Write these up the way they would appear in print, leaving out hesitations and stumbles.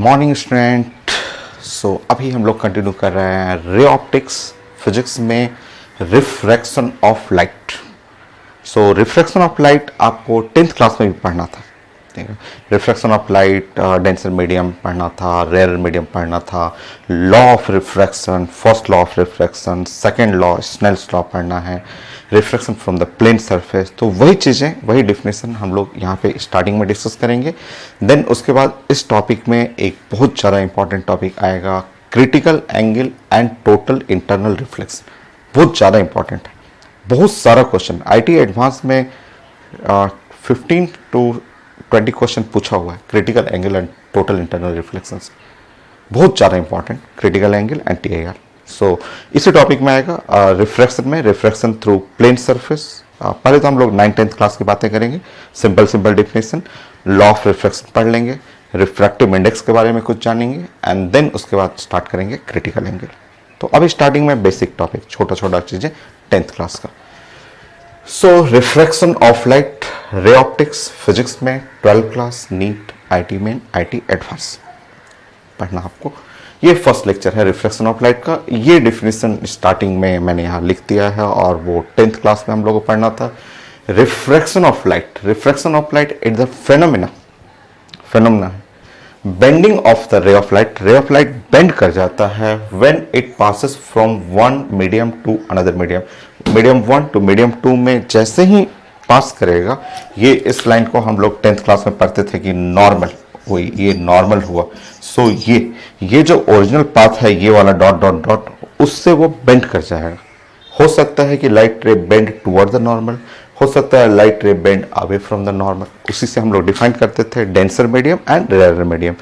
Morning student. अभी हम लोग कंटिन्यू कर रहे हैं रे ऑप्टिक्स फिजिक्स में refraction of light. Refraction of light आपको 10th क्लास में भी पढ़ना था, ठीक है। Refraction of light, denser medium पढ़ना था, रेयर मीडियम पढ़ना था, law of refraction, first law of refraction, second law Snell's law पढ़ना है, refraction from the plane surface. तो वही चीज़ें, वही डिफिनेशन हम लोग यहाँ पे स्टार्टिंग में डिस्कस करेंगे। देन उसके बाद इस टॉपिक में एक बहुत ज़्यादा इंपॉर्टेंट टॉपिक आएगा, critical angle and total internal reflection. बहुत ज़्यादा इंपॉर्टेंट है, बहुत सारा क्वेश्चन आईटी एडवांस में 15 to 20 क्वेश्चन पूछा हुआ है critical angle and total internal reflection. बहुत ज़्यादा important critical angle and TIR. इसी टॉपिक में आएगा रिफ्रैक्शन में, रिफ्रैक्शन थ्रू प्लेन सरफेस। पहले तो हम लोग 9th-10th क्लास की बातें करेंगे, simple definition, law of refraction पढ़ लेंगे, रिफ्रैक्टिव इंडेक्स के बारे में कुछ जानेंगे एंड देन उसके बाद स्टार्ट करेंगे क्रिटिकल एंगल। तो अभी स्टार्टिंग में बेसिक टॉपिक, छोटा चीज़ें 10th क्लास का। Refraction of light, ray optics physics में 12 class, NEET, IT main, IT advance पढ़ना आपको। ये फर्स्ट लेक्चर है रिफ्रैक्शन ऑफ लाइट का। ये डिफिनेशन स्टार्टिंग में मैंने यहाँ लिख दिया है और वो 10th क्लास में हम लोगों को पढ़ना था। Refraction of light, refraction of light is the phenomena है bending of the ray of light. Ray of light bend कर जाता है when it passes from one medium to another medium. Medium 1 to medium 2 में जैसे ही पास करेगा, ये इस line को हम लोग 10th क्लास में पढ़ते थे कि नॉर्मल हुई, ये नॉर्मल हुआ। ये जो ओरिजिनल पाथ है, ये वाला डॉट डॉट डॉट, उससे वो बेंड कर जाएगा। हो सकता है कि light ray bend toward the normal, हो सकता है light ray bend away from the normal. उसी से हम लोग डिफाइन करते थे denser medium and rare medium.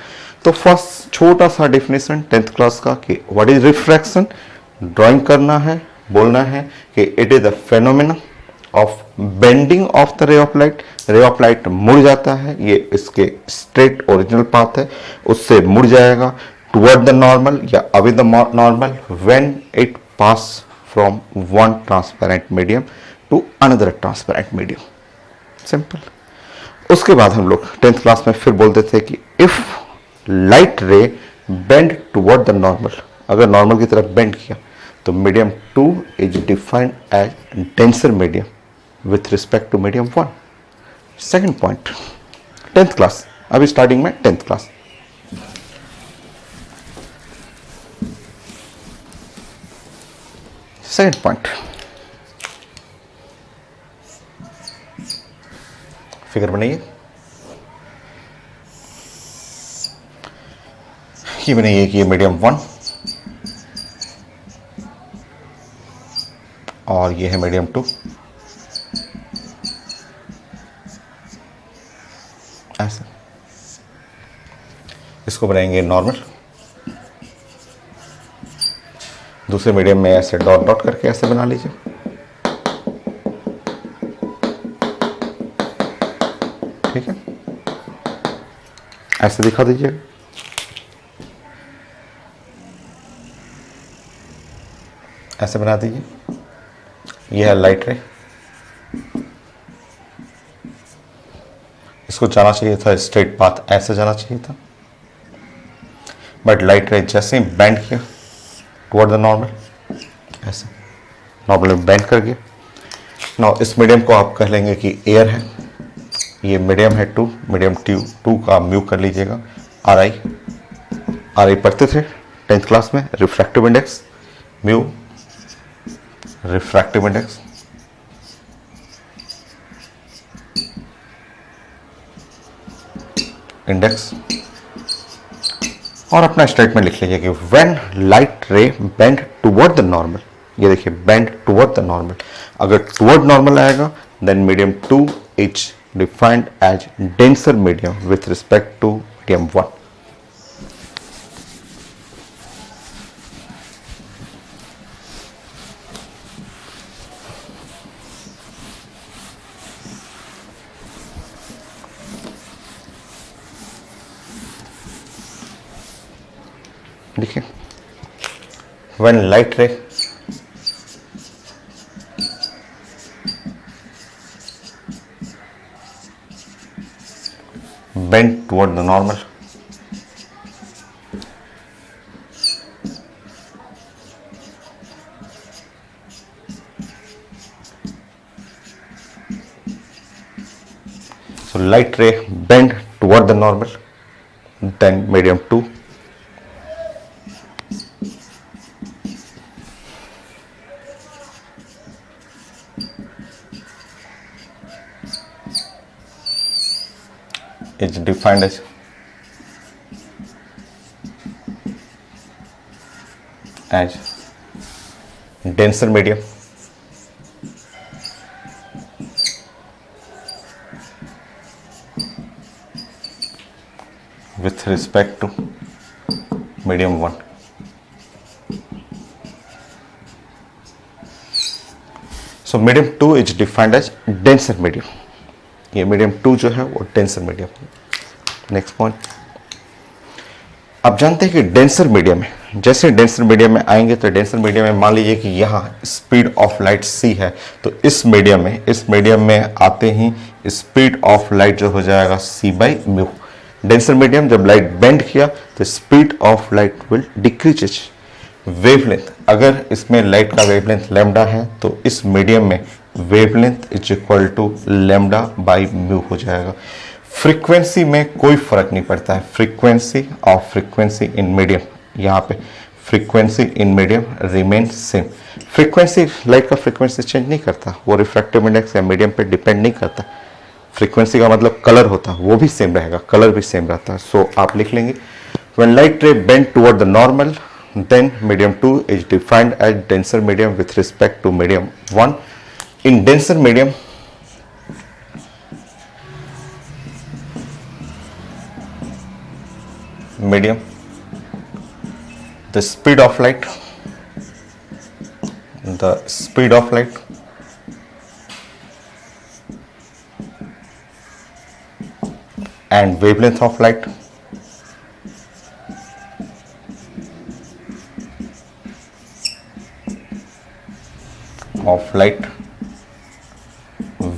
तो फर्स्ट छोटा सा डिफिनेशन 10th क्लास का कि व्हाट इज रिफ्रैक्शन, ड्राइंग करना है, बोलना है कि it is the phenomena of bending of the ray of light. Ray of light मुड़ जाता है, ये इसके स्ट्रेट ओरिजिनल पाथ है, उससे मुड़ जाएगा टुवर्ड द नॉर्मल या away the normal when it pass from one transparent medium to another transparent medium. Simple. उसके बाद हम लोग 10th क्लास में फिर बोलते थे कि if light ray bend toward the normal, अगर नॉर्मल की तरफ बेंड किया तो medium 2 is defined as denser medium with respect to medium 1। Second point 10th class, अभी स्टार्टिंग में 10th class. Second point, figure बनाइए, ये बनाइए कि ये मीडियम 1 और ये है मीडियम 2। ऐसा इसको बनाएंगे नॉर्मल। दूसरे मीडियम में ऐसे डॉट डॉट करके ऐसे बना लीजिए, ठीक है। ऐसे दिखा दीजिए, ऐसे बना दीजिए। यह है लाइट रे, इसको जाना चाहिए था स्ट्रेट पाथ, ऐसे जाना चाहिए था, बट लाइट रे जैसे ही बेंड किया टुवर्ड द नॉर्मल, ऐसे नॉर्मल में बेंड कर गया। नाउ इस मीडियम को आप कह लेंगे कि एयर है, ये मीडियम है 2, मीडियम 2 का म्यू कर लीजिएगा आर आई पढ़ते थे 10th क्लास में। Refractive index mu, refractive index, index, और अपना स्टेटमेंट लिख लीजिए कि when light ray bend toward the normal, ये देखिए बेंड टुवर्ड द नॉर्मल, अगर टुवर्ड नॉर्मल आएगा then medium 2 is defined as denser medium with respect to medium 1। देखिए when light ray bend toward the normal, So light ray bend toward the normal, then medium 2 is defined as denser medium, with respect to medium 1. So medium 2 is defined as denser medium. ये medium 2 जो है वो denser medium. Next point, आप जानते हैं कि denser medium है, जैसे डेंसर मीडियम में आएंगे तो डेंसर मीडियम में मान लीजिए कि यहाँ स्पीड ऑफ लाइट c है, तो इस मीडियम में आते ही स्पीड ऑफ लाइट जो हो जाएगा c/μ। डेंसर मीडियम जब लाइट बेंड किया तो speed of light will decrease. Wavelength, अगर इसमें लाइट का वेवलेंथ लैम्डा है तो इस मीडियम में वेवलेंथ इज इक्वल टू λ/μ हो जाएगा। फ्रीक्वेंसी में कोई फर्क नहीं पड़ता है, फ्रीक्वेंसी इन मीडियम, यहाँ पे frequency in medium remain same. Frequency, light का फ्रीक्वेंसी चेंज नहीं करता, वो रिफ्रैक्टिव इंडेक्स या मीडियम पे डिपेंड नहीं करता। फ्रीक्वेंसी का मतलब कलर होता है, वो भी सेम रहेगा, कलर भी सेम रहता है। सो आप लिख लेंगे when light ray bend toward the normal, then medium 2 is defined as denser medium with respect to medium 1. In denser medium, the speed of light and wavelength of light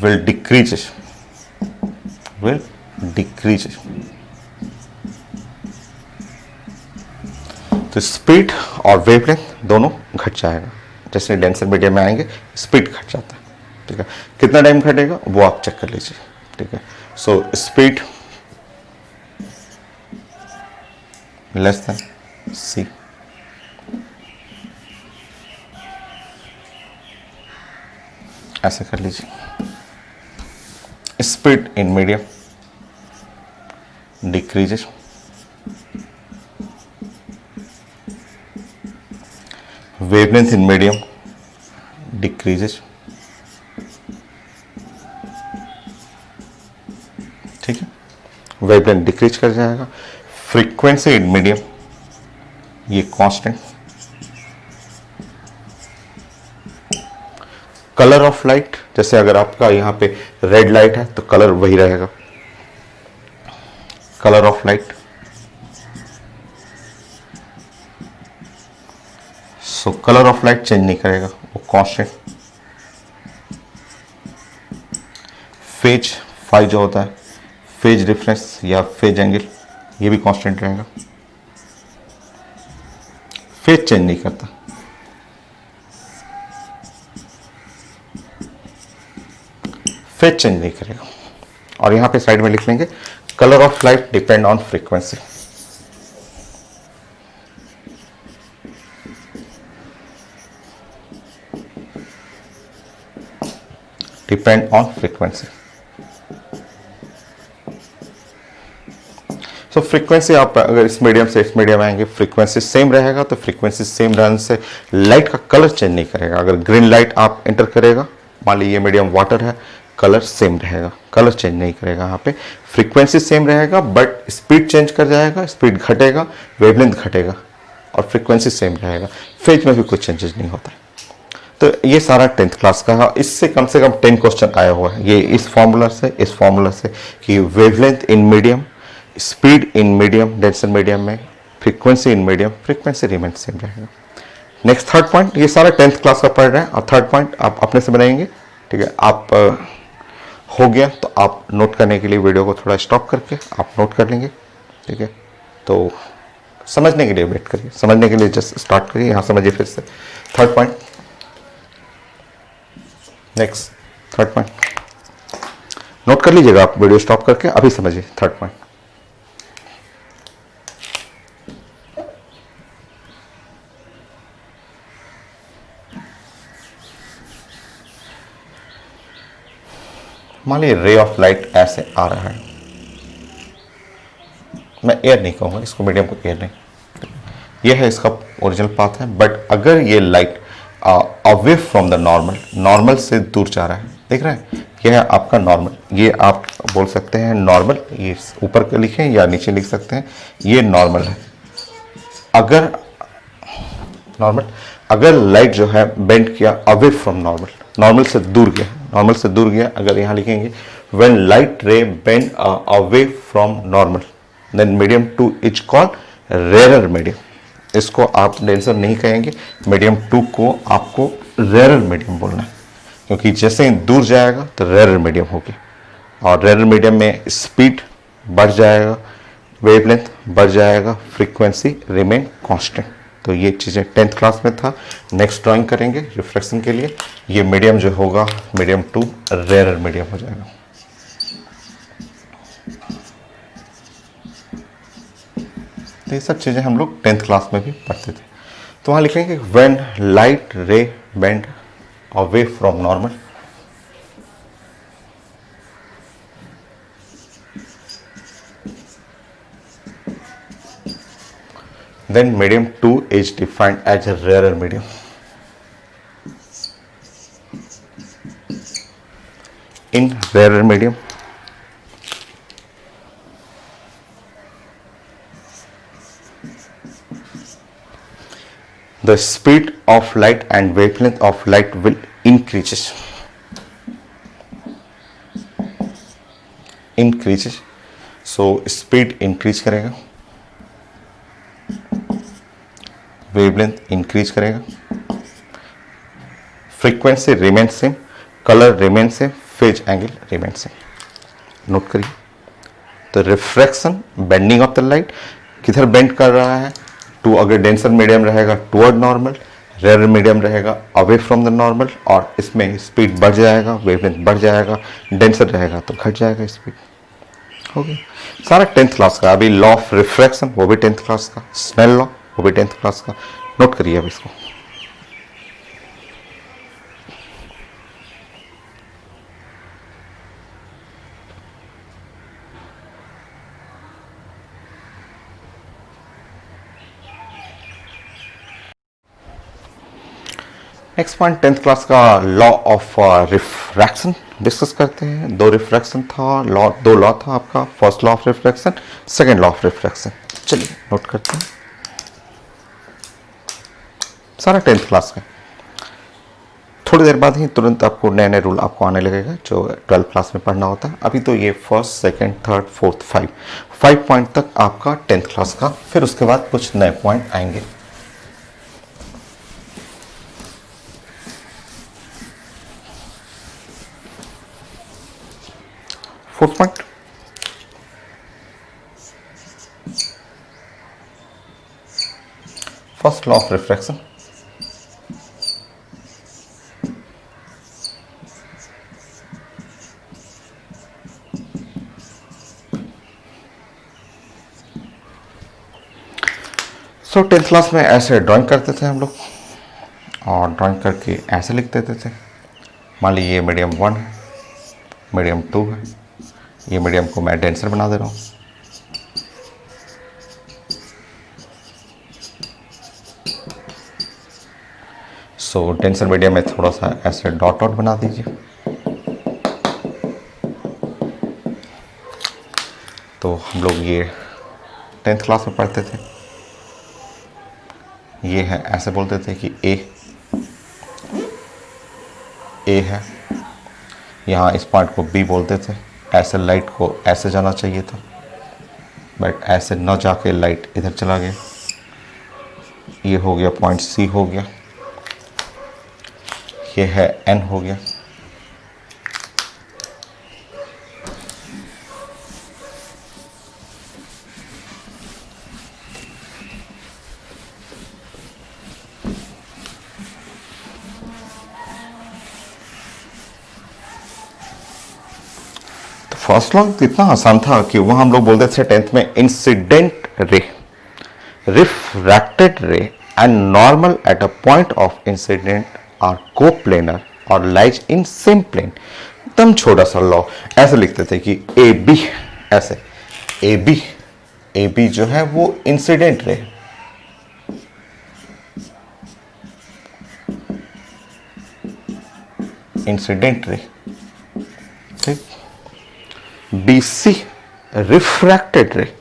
will decrease। तो speed और wavelength दोनों घट जाएगा। जैसे denser medium में आएंगे speed घट जाता है, ठीक है। कितना टाइम घटेगा वो आप चेक कर लीजिए, ठीक है। So speed less than c, ऐसे कर लीजिए। Speed in medium decreases, wavelength in medium decreases, ठीक है। वेवलेंथ डिक्रीज कर जाएगा। फ्रीक्वेंसी इन मीडियम ये कांस्टेंट। कलर ऑफ लाइट, जैसे अगर आपका यहाँ पे रेड लाइट है तो कलर वही रहेगा, colour of light. So colour of light change नहीं करेगा, वो कांस्टेंट। फेज फाई जो होता है, फेज डिफरेंस या फेज एंगल, ये भी कांस्टेंट रहेगा, फेज चेंज नहीं करता। फेज चेंज नहीं करेगा। और यहां पे साइड में लिख लेंगे colour of light depend on frequency. Depend on frequency. So frequency आप अगर इस मीडियम से इस मीडियम आएंगे फ्रीक्वेंसी सेम रहेगा, तो फ्रीक्वेंसी सेम रहने से लाइट का कलर चेंज नहीं करेगा। अगर ग्रीन लाइट आप एंटर करेगा, मान लीजिए मीडियम वाटर है, कलर सेम रहेगा, कलर चेंज नहीं करेगा। यहाँ पे फ्रीक्वेंसी सेम रहेगा बट स्पीड चेंज कर जाएगा, स्पीड घटेगा, वेवलेंथ घटेगा और फ्रीक्वेंसी सेम रहेगा। फेज में भी कुछ चेंजेस नहीं होता है। तो ये सारा 10th क्लास का है। इससे कम से कम 10 क्वेश्चन आया हुआ है ये इस फॉर्मूला से कि wavelength in medium, speed in medium, denser medium में, frequency in medium, frequency remain same रहेगा। नेक्स्ट थर्ड पॉइंट, ये सारा 10th क्लास का पढ़ रहे हैं और थर्ड पॉइंट आप अपने से बनाएंगे, ठीक है। आप हो गया तो आप नोट करने के लिए वीडियो को थोड़ा स्टॉप करके आप नोट कर लेंगे, ठीक है। तो समझने के लिए वेट करिए, समझने के लिए जस्ट स्टार्ट करिए, यहाँ समझिए फिर से। Third point, next third point note कर लीजिएगा आप वीडियो स्टॉप करके, अभी समझिए थर्ड पॉइंट। मान लीजिए रे ऑफ लाइट ऐसे आ रहा है, मैं एयर नहीं कहूंगा इसको, मीडियम को एयर नहीं, ये है इसका ओरिजिनल पाथ है। बट अगर ये light away from the normal, normal से दूर जा रहा है, देख रहे हैं, यह है आपका नॉर्मल, ये आप बोल सकते हैं नॉर्मल, ये ऊपर के लिखें या नीचे लिख सकते हैं, ये नॉर्मल है। अगर नॉर्मल, अगर लाइट जो है बेंड किया अवे फ्रॉम नॉर्मल, नॉर्मल से दूर गया, नॉर्मल से दूर गया, अगर यहां लिखेंगे when light ray bend away from normal then medium 2 is called rare medium. इसको आप डेंसर नहीं कहेंगे, मीडियम 2 को आपको रेयर मीडियम बोलना है, क्योंकि जैसे ही दूर जाएगा तो रेयर मीडियम होगी, और रेयर मीडियम में स्पीड बढ़ जाएगा, वेवलेंथ बढ़ जाएगा, फ्रीक्वेंसी रिमेन कांस्टेंट। तो ये चीज़ें 10th क्लास में था। नेक्स्ट ड्राइंग करेंगे रिफ्लेक्शन के लिए, ये मीडियम जो होगा मीडियम 2 रेयर मीडियम हो जाएगा। तो ये सब चीज़ें हम लोग 10th क्लास में भी पढ़ते थे। तो वहाँ लिखेंगे when light ray bend away from normal then medium 2 is defined as a rarer medium. In rarer medium, the speed of light and wavelength of light will increases. So speed increase करेगा, wavelength increase करेगा, frequency remain same, colour remain same, phase angle remain same. Note करिए। तो refraction, bending of the light, किधर bend कर रहा है, to, अगर denser medium रहेगा टुवर्ड नॉर्मल, रेयर मीडियम रहेगा अवे फ्रॉम द नॉर्मल, और इसमें स्पीड बढ़ जाएगा, वेवलेंथ बढ़ जाएगा, डेंसर रहेगा तो घट जाएगा स्पीड। हो गया सारा 10th क्लास का। अभी लॉ ऑफ रिफ्रैक्शन वो भी 10th क्लास का, स्नेल लॉ वो भी 10th क्लास का। नोट करिए अब इसको। नेक्स्ट पॉइंट 10th क्लास का लॉ ऑफ रिफ्रैक्शन डिस्कस करते हैं। दो रिफ्रैक्शन था, दो लॉ था आपका, first law of refraction, second law of refraction. चलिए नोट करते हैं, सारा 10th क्लास का। थोड़ी देर बाद ही तुरंत आपको नए नए रूल आपको आने लगेगा जो 12th क्लास में पढ़ना होता है। अभी तो ये first, second, third, fourth, 5 point तक आपका 10th क्लास का, फिर उसके बाद कुछ नए पॉइंट आएंगे। Fourth point, first law of refraction. So 10th class में ऐसे ड्राइंग करते थे हम लोग, और ड्राइंग करके ऐसे लिख देते थे। मान लीजिए ये मीडियम 1 है, मीडियम 2 है, ये मीडियम को मैं डेंसर बना दे रहा हूँ। सो डेंसर मीडियम में थोड़ा सा ऐसे डॉट डॉट बना दीजिए। तो हम लोग ये 10th क्लास में पढ़ते थे। ये है, ऐसे बोलते थे कि ए है, यहाँ इस पॉइंट को बी बोलते थे। ऐसे लाइट को ऐसे जाना चाहिए था, बट ऐसे न जाके लाइट इधर चला गया। ये हो गया पॉइंट सी हो गया, ये है एन हो गया। फर्स्ट लॉ इतना आसान था कि वहां हम लोग बोलते थे 10th में incident ray, refracted ray and normal at a point of incident are coplanar और लाइज इन सेम प्लेन। एकदम छोटा सा लॉ, ऐसे लिखते थे कि ए बी, ऐसे ए बी जो है वो इंसिडेंट रे, इंसिडेंट रे, ठीक, B C refracted ray,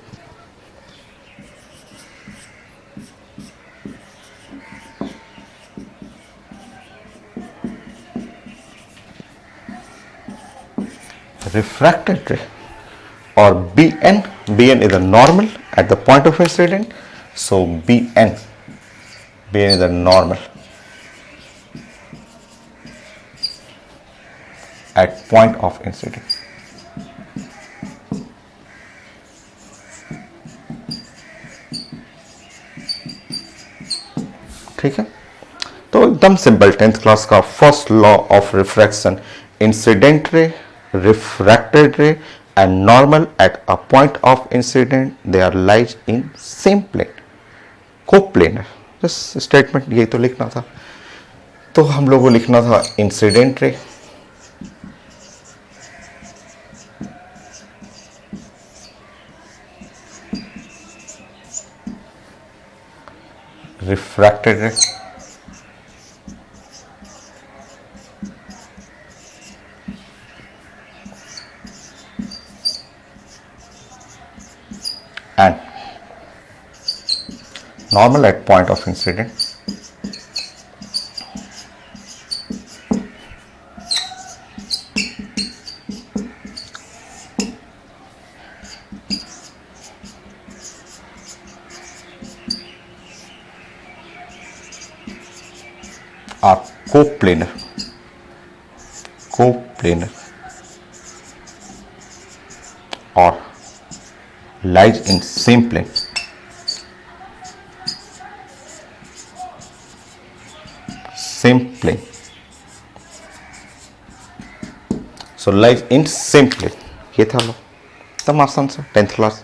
refracted ray, or BN is a normal at the point of incident, so BN is a normal at point of incident. ठीक है, तो एकदम simple 10th class का first law of refraction, incident ray, refracted ray and normal at a point of incident they are lies in same plane, coplanar। बस statement यही तो लिखना था, तो हम लोगों को लिखना था इंसिडेंट रे, रिफ्रैक्टेड रे, and normal at point of incident are coplanar or lies in same plane, so lies in same plane। ये था लो, एकदम आसान सा 10th class.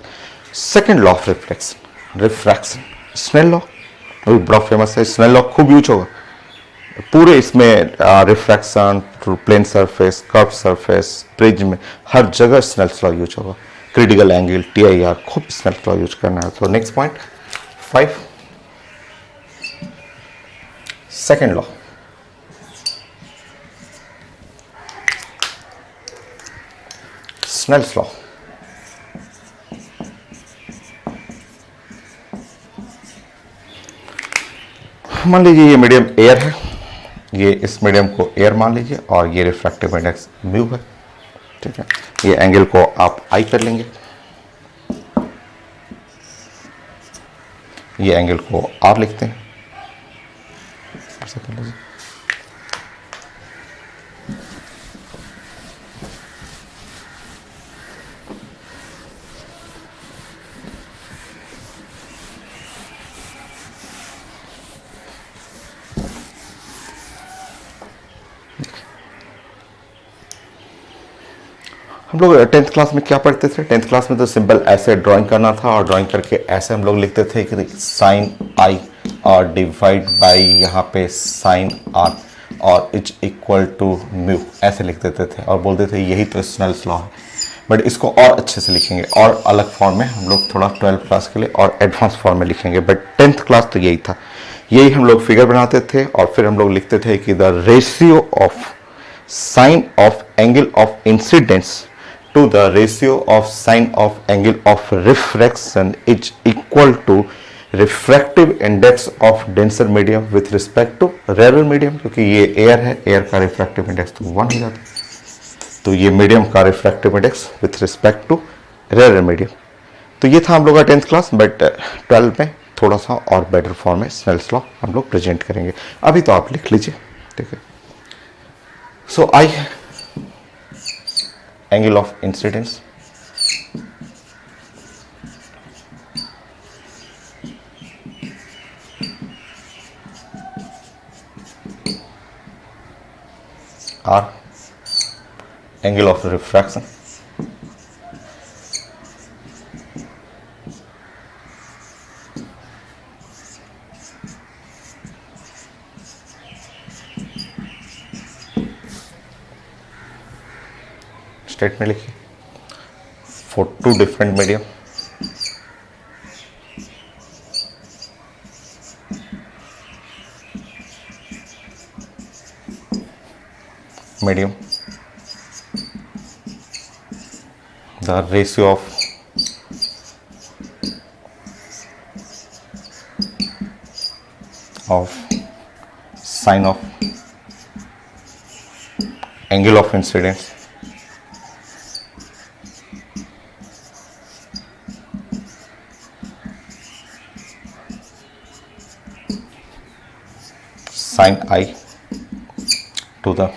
Second law of refraction, Snell law, वो बड़ा फेमस है, स्नेल लॉ खूब यूज होगा पूरे इसमें, refraction through plane surface, curve surface, prism, हर जगह स्नेल्स लॉ यूज होगा, क्रिटिकल एंगल, TIR, खूब स्नेल्स लॉ यूज करना है। तो next point 5, second law, Snell's law. मान लीजिए ये मीडियम एयर है, ये इस मीडियम को एयर मान लीजिए और ये रिफ्रैक्टिव इंडेक्स म्यू है, ठीक है। ये एंगल को आप आई कर लेंगे, ये एंगल को आर लिखते हैं, ऐसा कर लीजिए। हम लोग 10th क्लास में क्या पढ़ते थे? 10th क्लास में तो सिंपल ऐसे ड्राइंग करना था और ड्राइंग करके ऐसे हम लोग लिखते थे कि साइन आई और डिवाइड बाई यहाँ पे साइन आर और इज इक्वल टू म्यू, ऐसे लिख देते थे और बोलते थे यही तो स्नेल्स लॉ है। बट इसको और अच्छे से लिखेंगे और अलग फॉर्म में हम लोग थोड़ा 12th क्लास के लिए और एडवांस फॉर्म में लिखेंगे। बट 10th क्लास तो यही था, यही हम लोग फिगर बनाते थे और फिर हम लोग लिखते थे कि the ratio of sine of angle of incidence to the ratio of sine of angle of refraction is equal to refractive index of denser medium with respect to rarer medium, क्योंकि ये एयर है, air का refractive index तो 1 हो जाता है, तो ये मीडियम का refractive index with respect to rare medium. तो ये था हम लोग का 10th क्लास, बट 12 में थोड़ा सा और बेटर फॉर्म में स्नेल्स लॉ हम लोग प्रेजेंट करेंगे। अभी तो आप लिख लीजिए, ठीक है। So I angle of incidence or angle of refraction statement लिखिए for two different medium the ratio of sine of angle of incidence sin I to the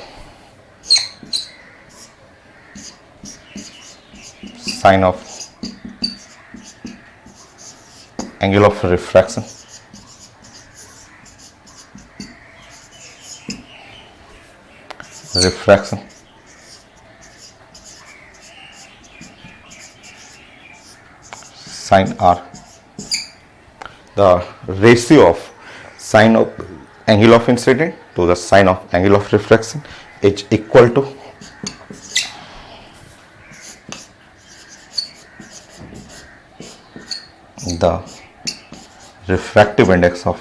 sine of angle of refraction sin R. The ratio of sine of angle of incident to the sine of angle of refraction is equal to the refractive index of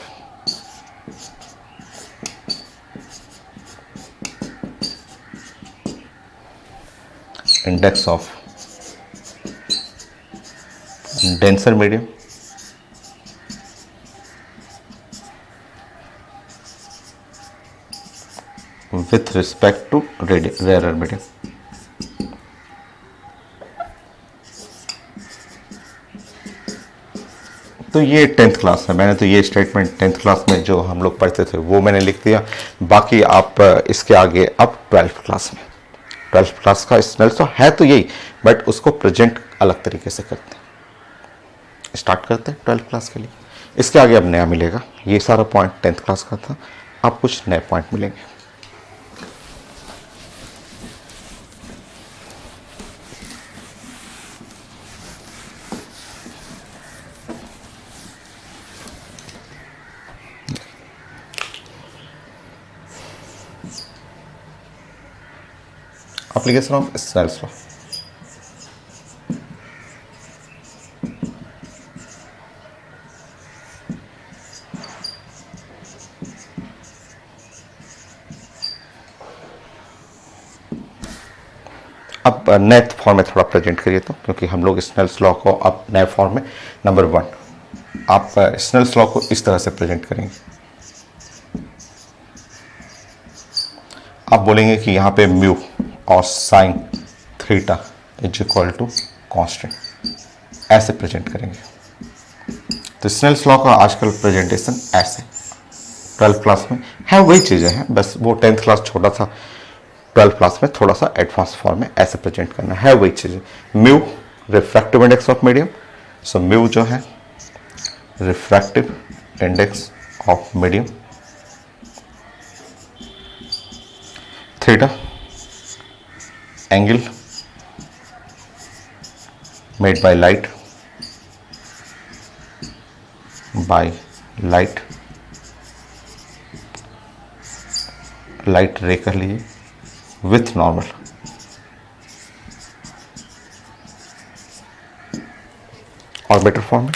denser medium with respect to rarer medium. तो ये 10th class है, मैंने तो ये statement 10th class में जो हम लोग पढ़ते थे वो मैंने लिख दिया। बाकी आप इसके आगे अब 12th क्लास में, 12th क्लास का स्नेल्स तो है तो यही, बट उसको प्रेजेंट अलग तरीके से करते हैं। स्टार्ट करते हैं 12th क्लास के लिए। इसके आगे अब नया मिलेगा, ये सारा पॉइंट 10th क्लास का था, अब कुछ नए पॉइंट मिलेंगे। Application of Snell's law. अब नए फॉर्म में थोड़ा प्रेजेंट करिए तो, क्योंकि हम लोग स्नेल्स लॉ को अब नए फॉर्म में, नंबर 1 आप स्नेल्स लॉ को इस तरह से प्रेजेंट करेंगे। आप बोलेंगे कि यहाँ पे म्यू और sine theta is equal to constant, ऐसे प्रेजेंट करेंगे। तो स्नेल्स लॉ का आजकल प्रेजेंटेशन ऐसे 12th क्लास में है, वही चीज़ें हैं, बस वो 10th क्लास छोटा था, 12th क्लास में थोड़ा सा एडवांस फॉर्म में ऐसे प्रेजेंट करना है, वही चीज़ें। Mu refractive index of medium, so mu जो है refractive index of medium, theta angle made by light ray कर लीजिए विथ नॉर्मल। और बेटर फॉर्म में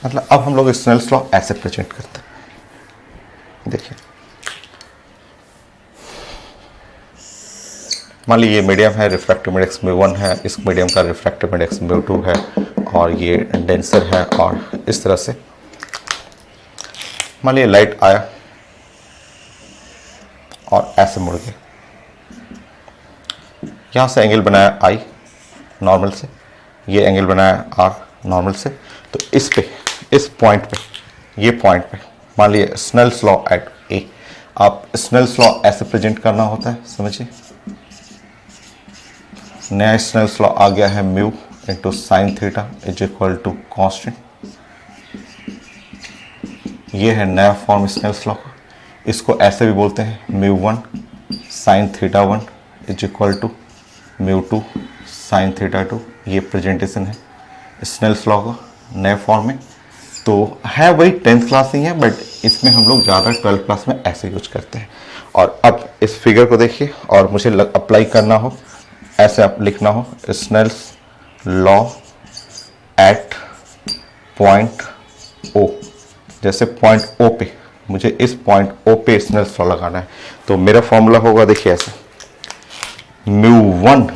मतलब अब हम लोग स्नेल्स लॉ ऐसे प्रेजेंट करते हैं। देखिए मान लीजिए मीडियम है, रिफ्रैक्टिव इंडेक्स म्यू1 है, इस मीडियम का रिफ्रैक्टिव इंडेक्स म्यू2 है, और ये डेंसर है, और इस तरह से मान लीजिए लाइट आया और ऐसे मुड़ गया, यहाँ से एंगल बनाया आई नॉर्मल से, ये एंगल बनाया आर नॉर्मल से, तो इस पॉइंट पे, ये पॉइंट पे मान लीजिए स्नेल्स लॉ एट ए, आप स्नेल्स लॉ ऐसे प्रेजेंट करना होता है, समझिए। नया स्नेल्स लॉ आ गया है mu into sine theta is equal to constant, ये है नया फॉर्म स्नेल्स लॉ का। इसको ऐसे भी बोलते हैं mu one sine theta 1 is equal to mu two sine theta two, ये प्रेजेंटेशन है स्नेल्स लॉ का नए फॉर्म में। तो है वही 10th क्लास ही है, बट इसमें हम लोग ज़्यादा 12th क्लास में ऐसे यूज करते हैं। और अब इस फिगर को देखिए और मुझे अप्लाई करना हो, ऐसे आप लिखना हो Snell's law at point O, जैसे पॉइंट ओ पे मुझे इस पॉइंट ओ पे स्नेल्स लॉ लगाना है। तो मेरा फॉर्मूला होगा देखिए ऐसे, mu one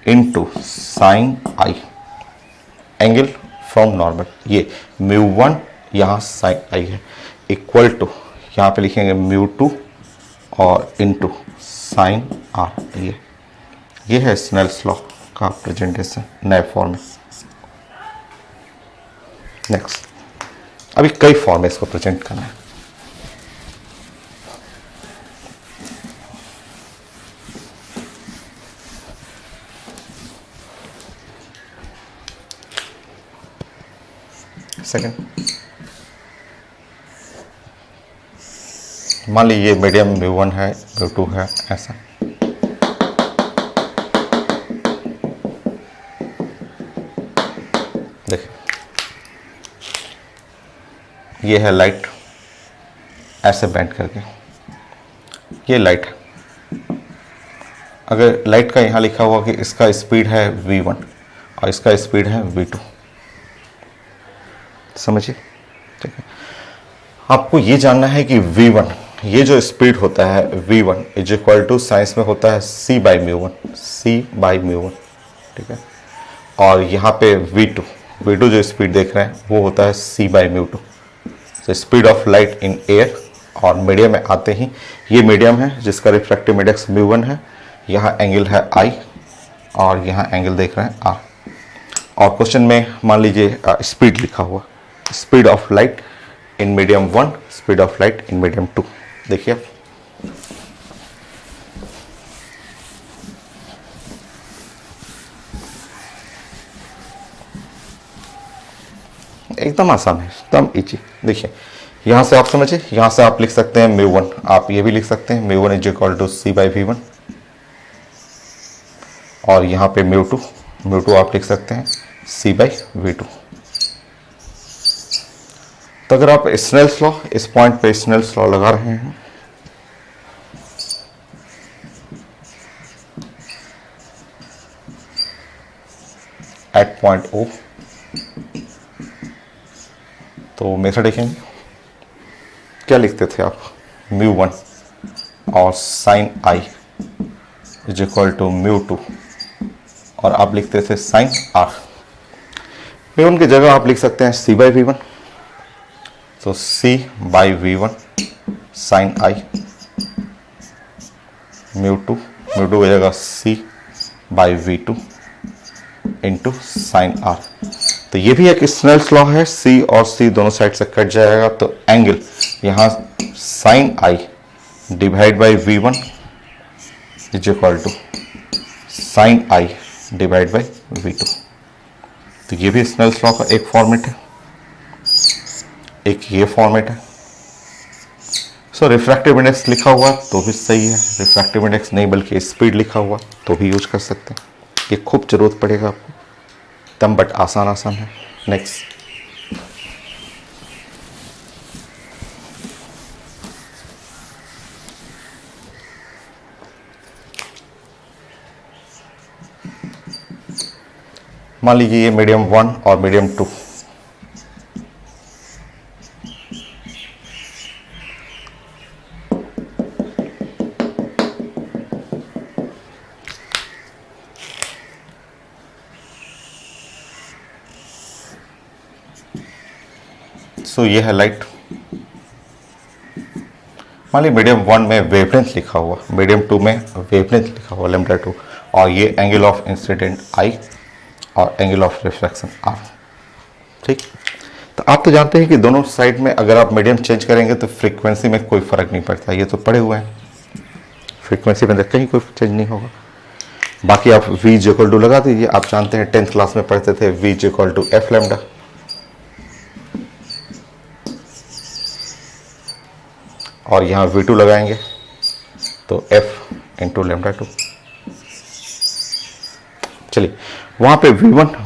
into sine I angle from normal, ये म्यू वन यहाँ साइन आई है, इक्वल टू यहाँ पे लिखेंगे म्यू टू और इंटू साइन आर। ये है स्नेल्स लॉ का प्रेजेंटेशन नए फॉर्म में। नेक्स्ट, अभी कई फॉर्म में इसको प्रेजेंट करना है। सेकंड, मान लीजिए मीडियम म्यू वन है, म्यू टू है, ऐसा देखिए ये है लाइट, ऐसे बेंड करके ये लाइट है। अगर लाइट का यहाँ लिखा हुआ कि इसका स्पीड है v1 और इसका स्पीड है v2, समझिए, ठीक है। आपको ये जानना है कि v1, ये जो स्पीड होता है v1 is equal to science में होता है c बाई म्यू वन, ठीक है। और यहाँ पे v2 जो स्पीड देख रहे हैं वो होता है c बाई म्यू टू। तो speed of light in air, और मीडियम में आते ही ये मीडियम है जिसका रिफ्रैक्टिव इंडेक्स म्यू वन है, यहाँ एंगल है I और यहाँ एंगल देख रहे हैं R। और क्वेश्चन में मान लीजिए स्पीड लिखा हुआ, speed of light in medium one, speed of light in medium two. देखिए एकदम आसान है, एकदम इजी। देखिए यहाँ से आप समझिए, यहाँ से आप लिख सकते हैं म्यू वन, आप ये भी लिख सकते हैं mu one is equal to C by V one, और यहाँ पे म्यू टू आप लिख सकते हैं सी बाई वी टू। तो अगर आप स्नेल्स लॉ, इस पॉइंट पे स्नेल्स लॉ लगा रहे हैं, एट पॉइंट ओ, तो मेथड देखेंगे क्या लिखते थे आप, म्यू वन और sine I is equal to mu two, और आप लिखते थे साइन आर। म्यू वन की जगह आप लिख सकते हैं सी बाई वी वन, तो C by V one sine I, mu two की जगह C by V two into sine R. तो ये भी एक स्नेल्स लॉ है, सी और सी दोनों साइड से कट जाएगा, तो एंगल यहाँ sine I divide by V one is equal to sine I divide by V two. तो ये भी स्नेल्स लॉ का एक फॉर्मेट है, एक ये फॉर्मेट है। सो रिफ्रैक्टिव इंडेक्स लिखा हुआ तो भी सही है, रिफ्रैक्टिव इंडेक्स नहीं बल्कि स्पीड लिखा हुआ तो भी यूज कर सकते हैं। ये खूब जरूरत पड़ेगा आपको तब, बट आसान है। नेक्स्ट, मान लीजिए ये मीडियम वन और मीडियम टू, सो ये है लाइट। मान लीजिए मीडियम वन में वेवलेंथ लिखा हुआ, मीडियम टू में वेवलेंथ लिखा हुआ लैम्डा टू, और ये एंगल ऑफ इंसिडेंट आई और एंगल ऑफ रिफ्लेक्शन आर। ठीक, तो आप तो जानते हैं कि दोनों साइड में अगर आप मीडियम चेंज करेंगे तो फ्रीक्वेंसी में कोई फर्क नहीं पड़ता, ये तो पड़े हुए हैं, फ्रीक्वेंसी में कहीं कोई चेंज नहीं होगा। बाकी आप v इक्वल टू लगा दीजिए, आप जानते हैं 10th क्लास में पढ़ते थे v equal to F lambda, और यहाँ v2 लगाएंगे तो f इंटू लैम्डा टू। वहां पे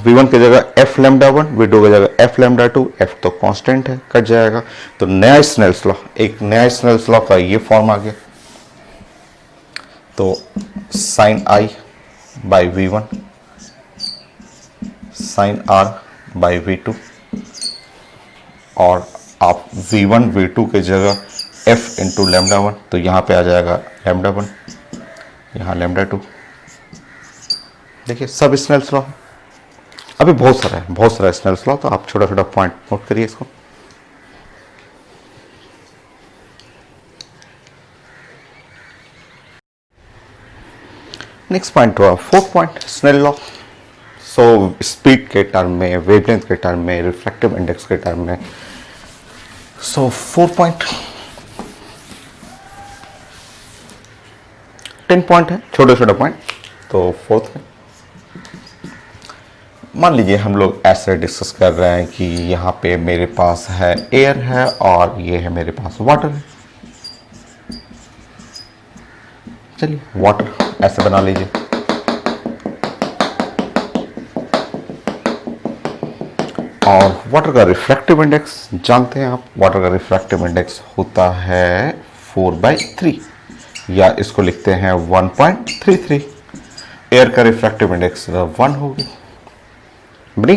V1 की जगह f लैम्डा 1, V2 की जगह f लैम्डा 2, f तो कांस्टेंट है, कट जाएगा। तो नया स्नेल्स लॉ, एक नया स्नेल्स लॉ का ये फॉर्म आ गया। तो sine I by V1 sine R by V2, और आप V1 V2 की जगह f इंटू लैम्डा 1, तो यहाँ पे आ जाएगा लैम्डा 1, यहाँ लैम्डा 2। देखिए सब स्नेल्स लॉ, अभी बहुत सारा स्नेल्स लॉ, तो आप छोटा छोटा पॉइंट नोट करिए इसको। नेक्स्ट पॉइंट हुआ fourth point, Snell law. So speed के टर्म में, वेवलेंथ के टर्म में, रिफ्रैक्टिव इंडेक्स के टर्म में। सो 4 पॉइंट, 10 पॉइंट है, छोटे छोटे पॉइंट। तो फोर्थ में मान लीजिए हम लोग ऐसे डिस्कस कर रहे हैं कि यहाँ पे मेरे पास है एयर है और ये है मेरे पास वाटर है। चलिए वाटर ऐसे बना लीजिए, और वाटर का रिफ्रैक्टिव इंडेक्स जानते हैं आप, वाटर का रिफ्रैक्टिव इंडेक्स होता है 4/3, या इसको लिखते हैं 1.33। एयर का रिफ्रैक्टिव इंडेक्स 1 होगी। बनी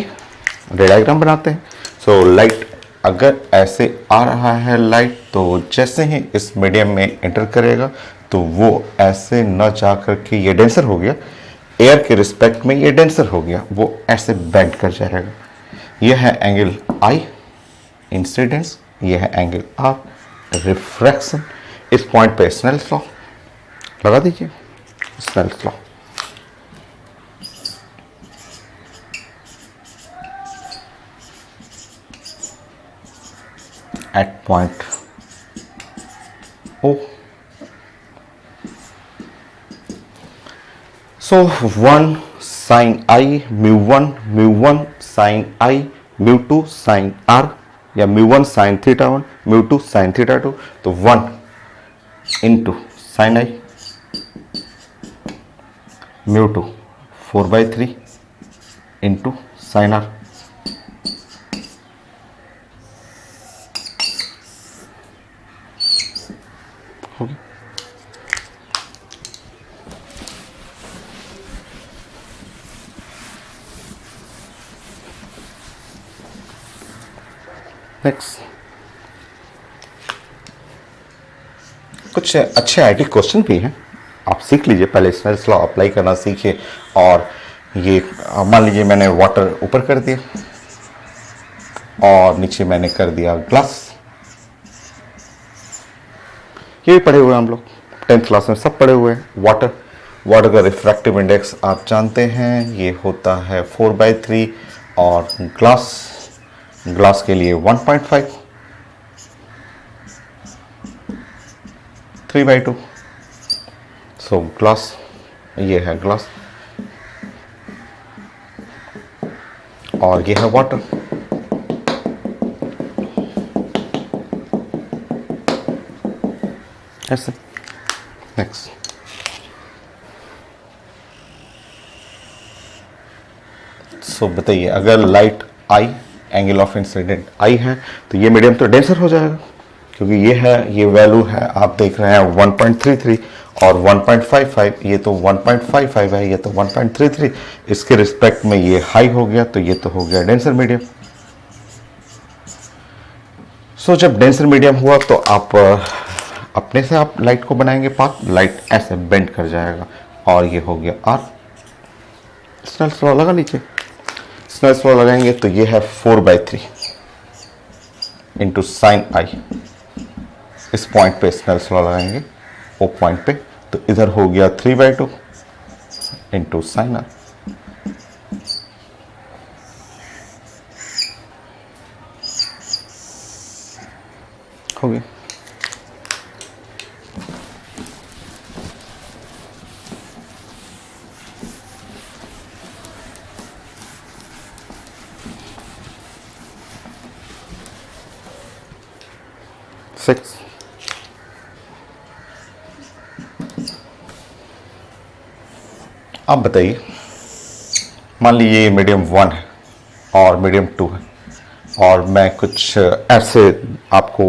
डायग्राम बनाते हैं। सो लाइट अगर ऐसे आ रहा है लाइट, तो जैसे ही इस मीडियम में एंटर करेगा तो वो ऐसे न जा करके ये डेंसर हो गया, एयर के रिस्पेक्ट में ये डेंसर हो गया, वो ऐसे बेंड कर जाएगा। ये है एंगल I इंसिडेंस, ये है एंगल R रिफ्रैक्शन। इस पॉइंट पे स्नेल्स लॉ लगा दीजिए, Snell's law. at point O. So 1 sin I mu1 sin I mu2 sin R, या mu1 sin theta 1 mu2 sin theta 2, तो 1 into sin I mu2 4/3 into sin R। होगी। Next कुछ अच्छे IT question भी हैं, आप सीख लीजिए, पहले स्नेल्स लॉ अप्लाई करना सीखिए। और ये मान लीजिए मैंने वाटर ऊपर कर दिया और नीचे मैंने कर दिया ग्लास। ये भी पढ़े हुए हैं हम लोग, 10th क्लास में सब पढ़े हुए हैं। वाटर का रिफ्रैक्टिव इंडेक्स आप जानते हैं, ये होता है 4/3, और ग्लास के लिए 1.5, 3/2। सो ग्लास, ये है ग्लास और ये है वाटर। ऐसे। नेक्स्ट सो बताइए, अगर light I, angle of incident I है, तो ये मीडियम तो डेंसर हो जाएगा, क्योंकि ये है, ये वैल्यू है आप देख रहे हैं 1.33 और 1.55, ये तो 1.55 है, ये तो 1.33, इसके रिस्पेक्ट में ये हाई हो गया, तो ये तो हो गया डेंसर मीडियम। सो जब डेंसर मीडियम हुआ तो आप अपने से आप लाइट को बनाएंगे पाथ, लाइट ऐसे बेंड कर जाएगा, और ये हो गया R। स्नेल्स लॉ लगा लीजिए, स्नेल्स लॉ लगाएंगे तो ये है 4/3 इंटू साइन I। इस पॉइंट पे स्नेल्स लॉ लगाएंगे, वो पॉइंट पे, तो इधर हो गया 3/2 इंटू साइन R। हो गया। सिक्स, आप बताइए मान लीजिए ये मीडियम 1 है और मीडियम 2 है, और मैं कुछ ऐसे आपको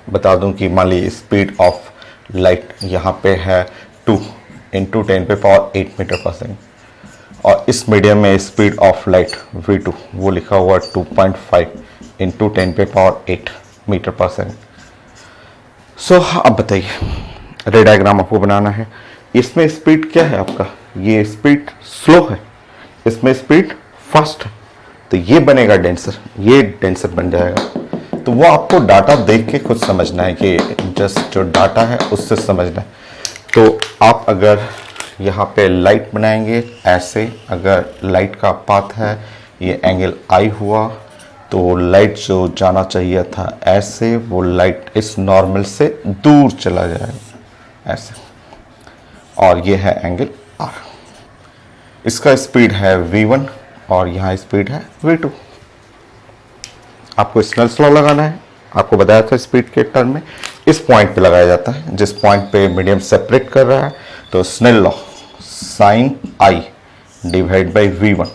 बता दूं कि मान लीजिए स्पीड ऑफ लाइट यहाँ पे है 2 इंटू 10⁻8 मीटर पर सेकेंड, और इस मीडियम में स्पीड ऑफ लाइट V2 वो लिखा हुआ 2.5 इंटू 10⁻8 मीटर पर सेकेंड। सो अब बताइए रे डायग्राम आपको बनाना है। इसमें स्पीड क्या है आपका, ये स्पीड स्लो है, इसमें स्पीड फास्ट है, तो ये बनेगा डेंसर, ये डेंसर बन जाएगा। तो वो आपको डाटा देख के खुद समझना है कि जस्ट जो डाटा है उससे समझना है। तो आप अगर यहाँ पे लाइट बनाएंगे ऐसे, अगर लाइट का पाथ है ये एंगल आई हुआ, तो लाइट जो जाना चाहिए था ऐसे, वो लाइट इस नॉर्मल से दूर चला जाएगा ऐसे, और ये है एंगल आर। इसका स्पीड है v1 और यहाँ स्पीड है v2। आपको स्नेल्स लॉ लगाना है, आपको बताया था स्पीड के टर्म में इस पॉइंट पे लगाया जाता है जिस पॉइंट पे मीडियम सेपरेट कर रहा है। तो Snell law sine I divide by v1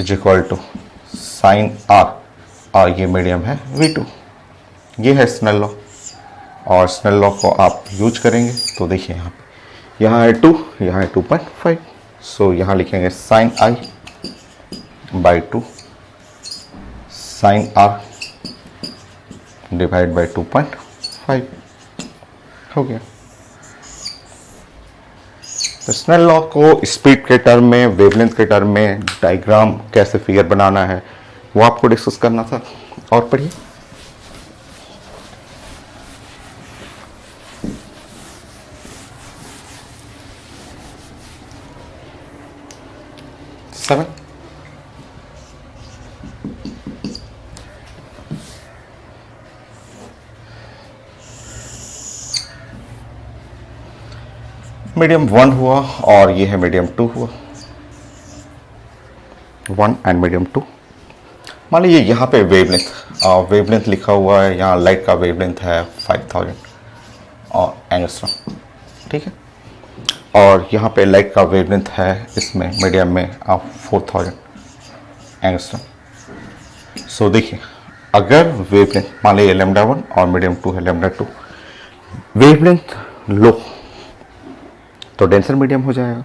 is equal to sine R, और ये मीडियम है v2। ये है स्नेल लॉ, और स्नेल लॉ को आप यूज करेंगे तो देखिए यहाँ है 2, यहाँ है 2.5, सो यहाँ लिखेंगे sine I by 2 sine R divide by 2.5 हो गया। तो स्नेल लॉ को स्पीड के टर्म में, वेवलेंथ के टर्म में डायग्राम कैसे फिगर बनाना है वो आपको डिस्कस करना था। और पढ़िए सेवन। मीडियम 1 हुआ और ये है मीडियम 2 हुआ, 1 एंड मीडियम 2। मान लीजिए यहाँ पे वेवलेंथ लिखा हुआ है, यहाँ लाइट का वेवलेंथ है 5000 और एंगस्ट्रॉम, ठीक है, और यहाँ पे लाइट का वेवलेंथ है इसमें मीडियम में 4000 एंगस्ट्रॉम। सो देखिए अगर वेवलेंथ मान लीजिए लैम्डा 1 और मीडियम 2 है लैम्डा 2, वेवलेंथ लो तो डेंसर मीडियम हो जाएगा।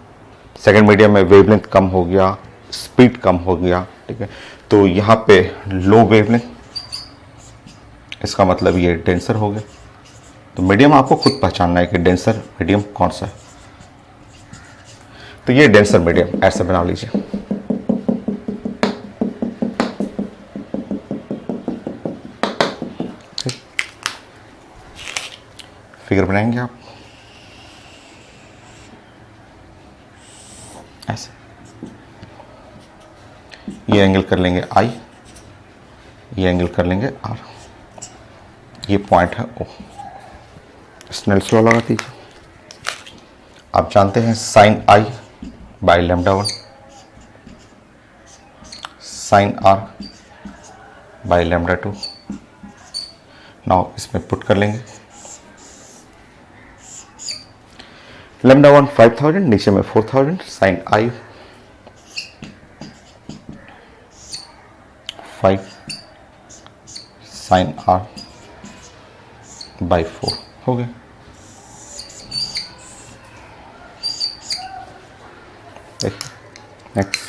सेकंड मीडियम में वेवलेंथ कम हो गया, स्पीड कम हो गया, ठीक है, तो यहाँ पे लो वेवलेंथ, इसका मतलब ये डेंसर हो गया। तो मीडियम आपको खुद पहचानना है कि डेंसर मीडियम कौन सा है। तो ये डेंसर मीडियम ऐसे बना लीजिए। फिगर बनाएंगे आप ऐसे, ये एंगल कर लेंगे आई, ये एंगल कर लेंगे आर, ये पॉइंट है ओ। स्नेल्स लॉ लगा दीजिए। आप जानते हैं sine I by lambda 1 sine R by lambda 2। Now इसमें पुट कर लेंगे, लैम्डा 1 5000, नीचे में 4000, sine I 5 sine R by 4 हो गया। देखिए नेक्स्ट,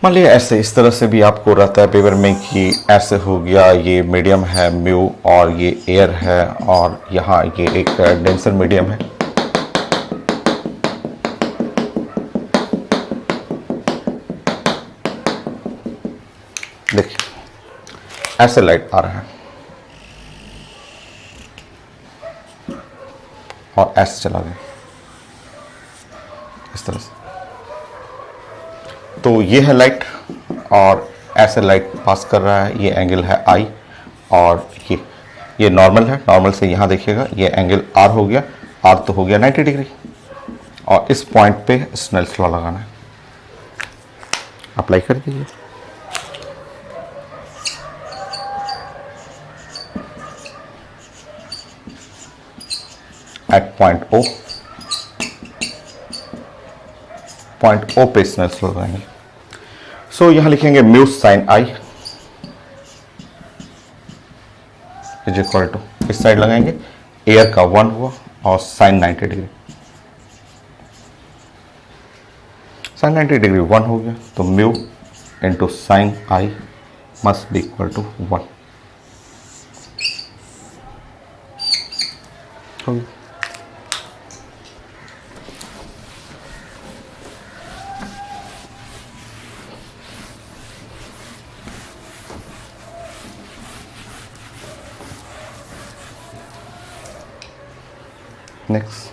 मान लिया ऐसे, इस तरह से भी आपको रहता है पेपर में कि ऐसे हो गया, ये मीडियम है म्यू और ये एयर है, और यहाँ ये एक डेंसर मीडियम है। देखिए ऐसे लाइट आ रहा है और ऐसे चला गया इस तरह से। तो ये है लाइट और ऐसे लाइट पास कर रहा है, ये एंगल है आई, और ये नॉर्मल है, नॉर्मल से यहाँ देखिएगा ये एंगल आर हो गया, आर तो हो गया 90 डिग्री, और इस पॉइंट पे स्नेल्स लॉ लगाना है, अप्लाई कर दीजिए। एट पॉइंट ओ पे स्नेल्स लॉ लगाएंगे। सो यहां लिखेंगे mu sine I is equal to, इस साइड लगाएंगे, एयर का 1 हुआ और साइन 90 डिग्री, साइन 90 डिग्री 1 हो गया, तो mu into sine I must be equal to 1 हो गया। नेक्स्ट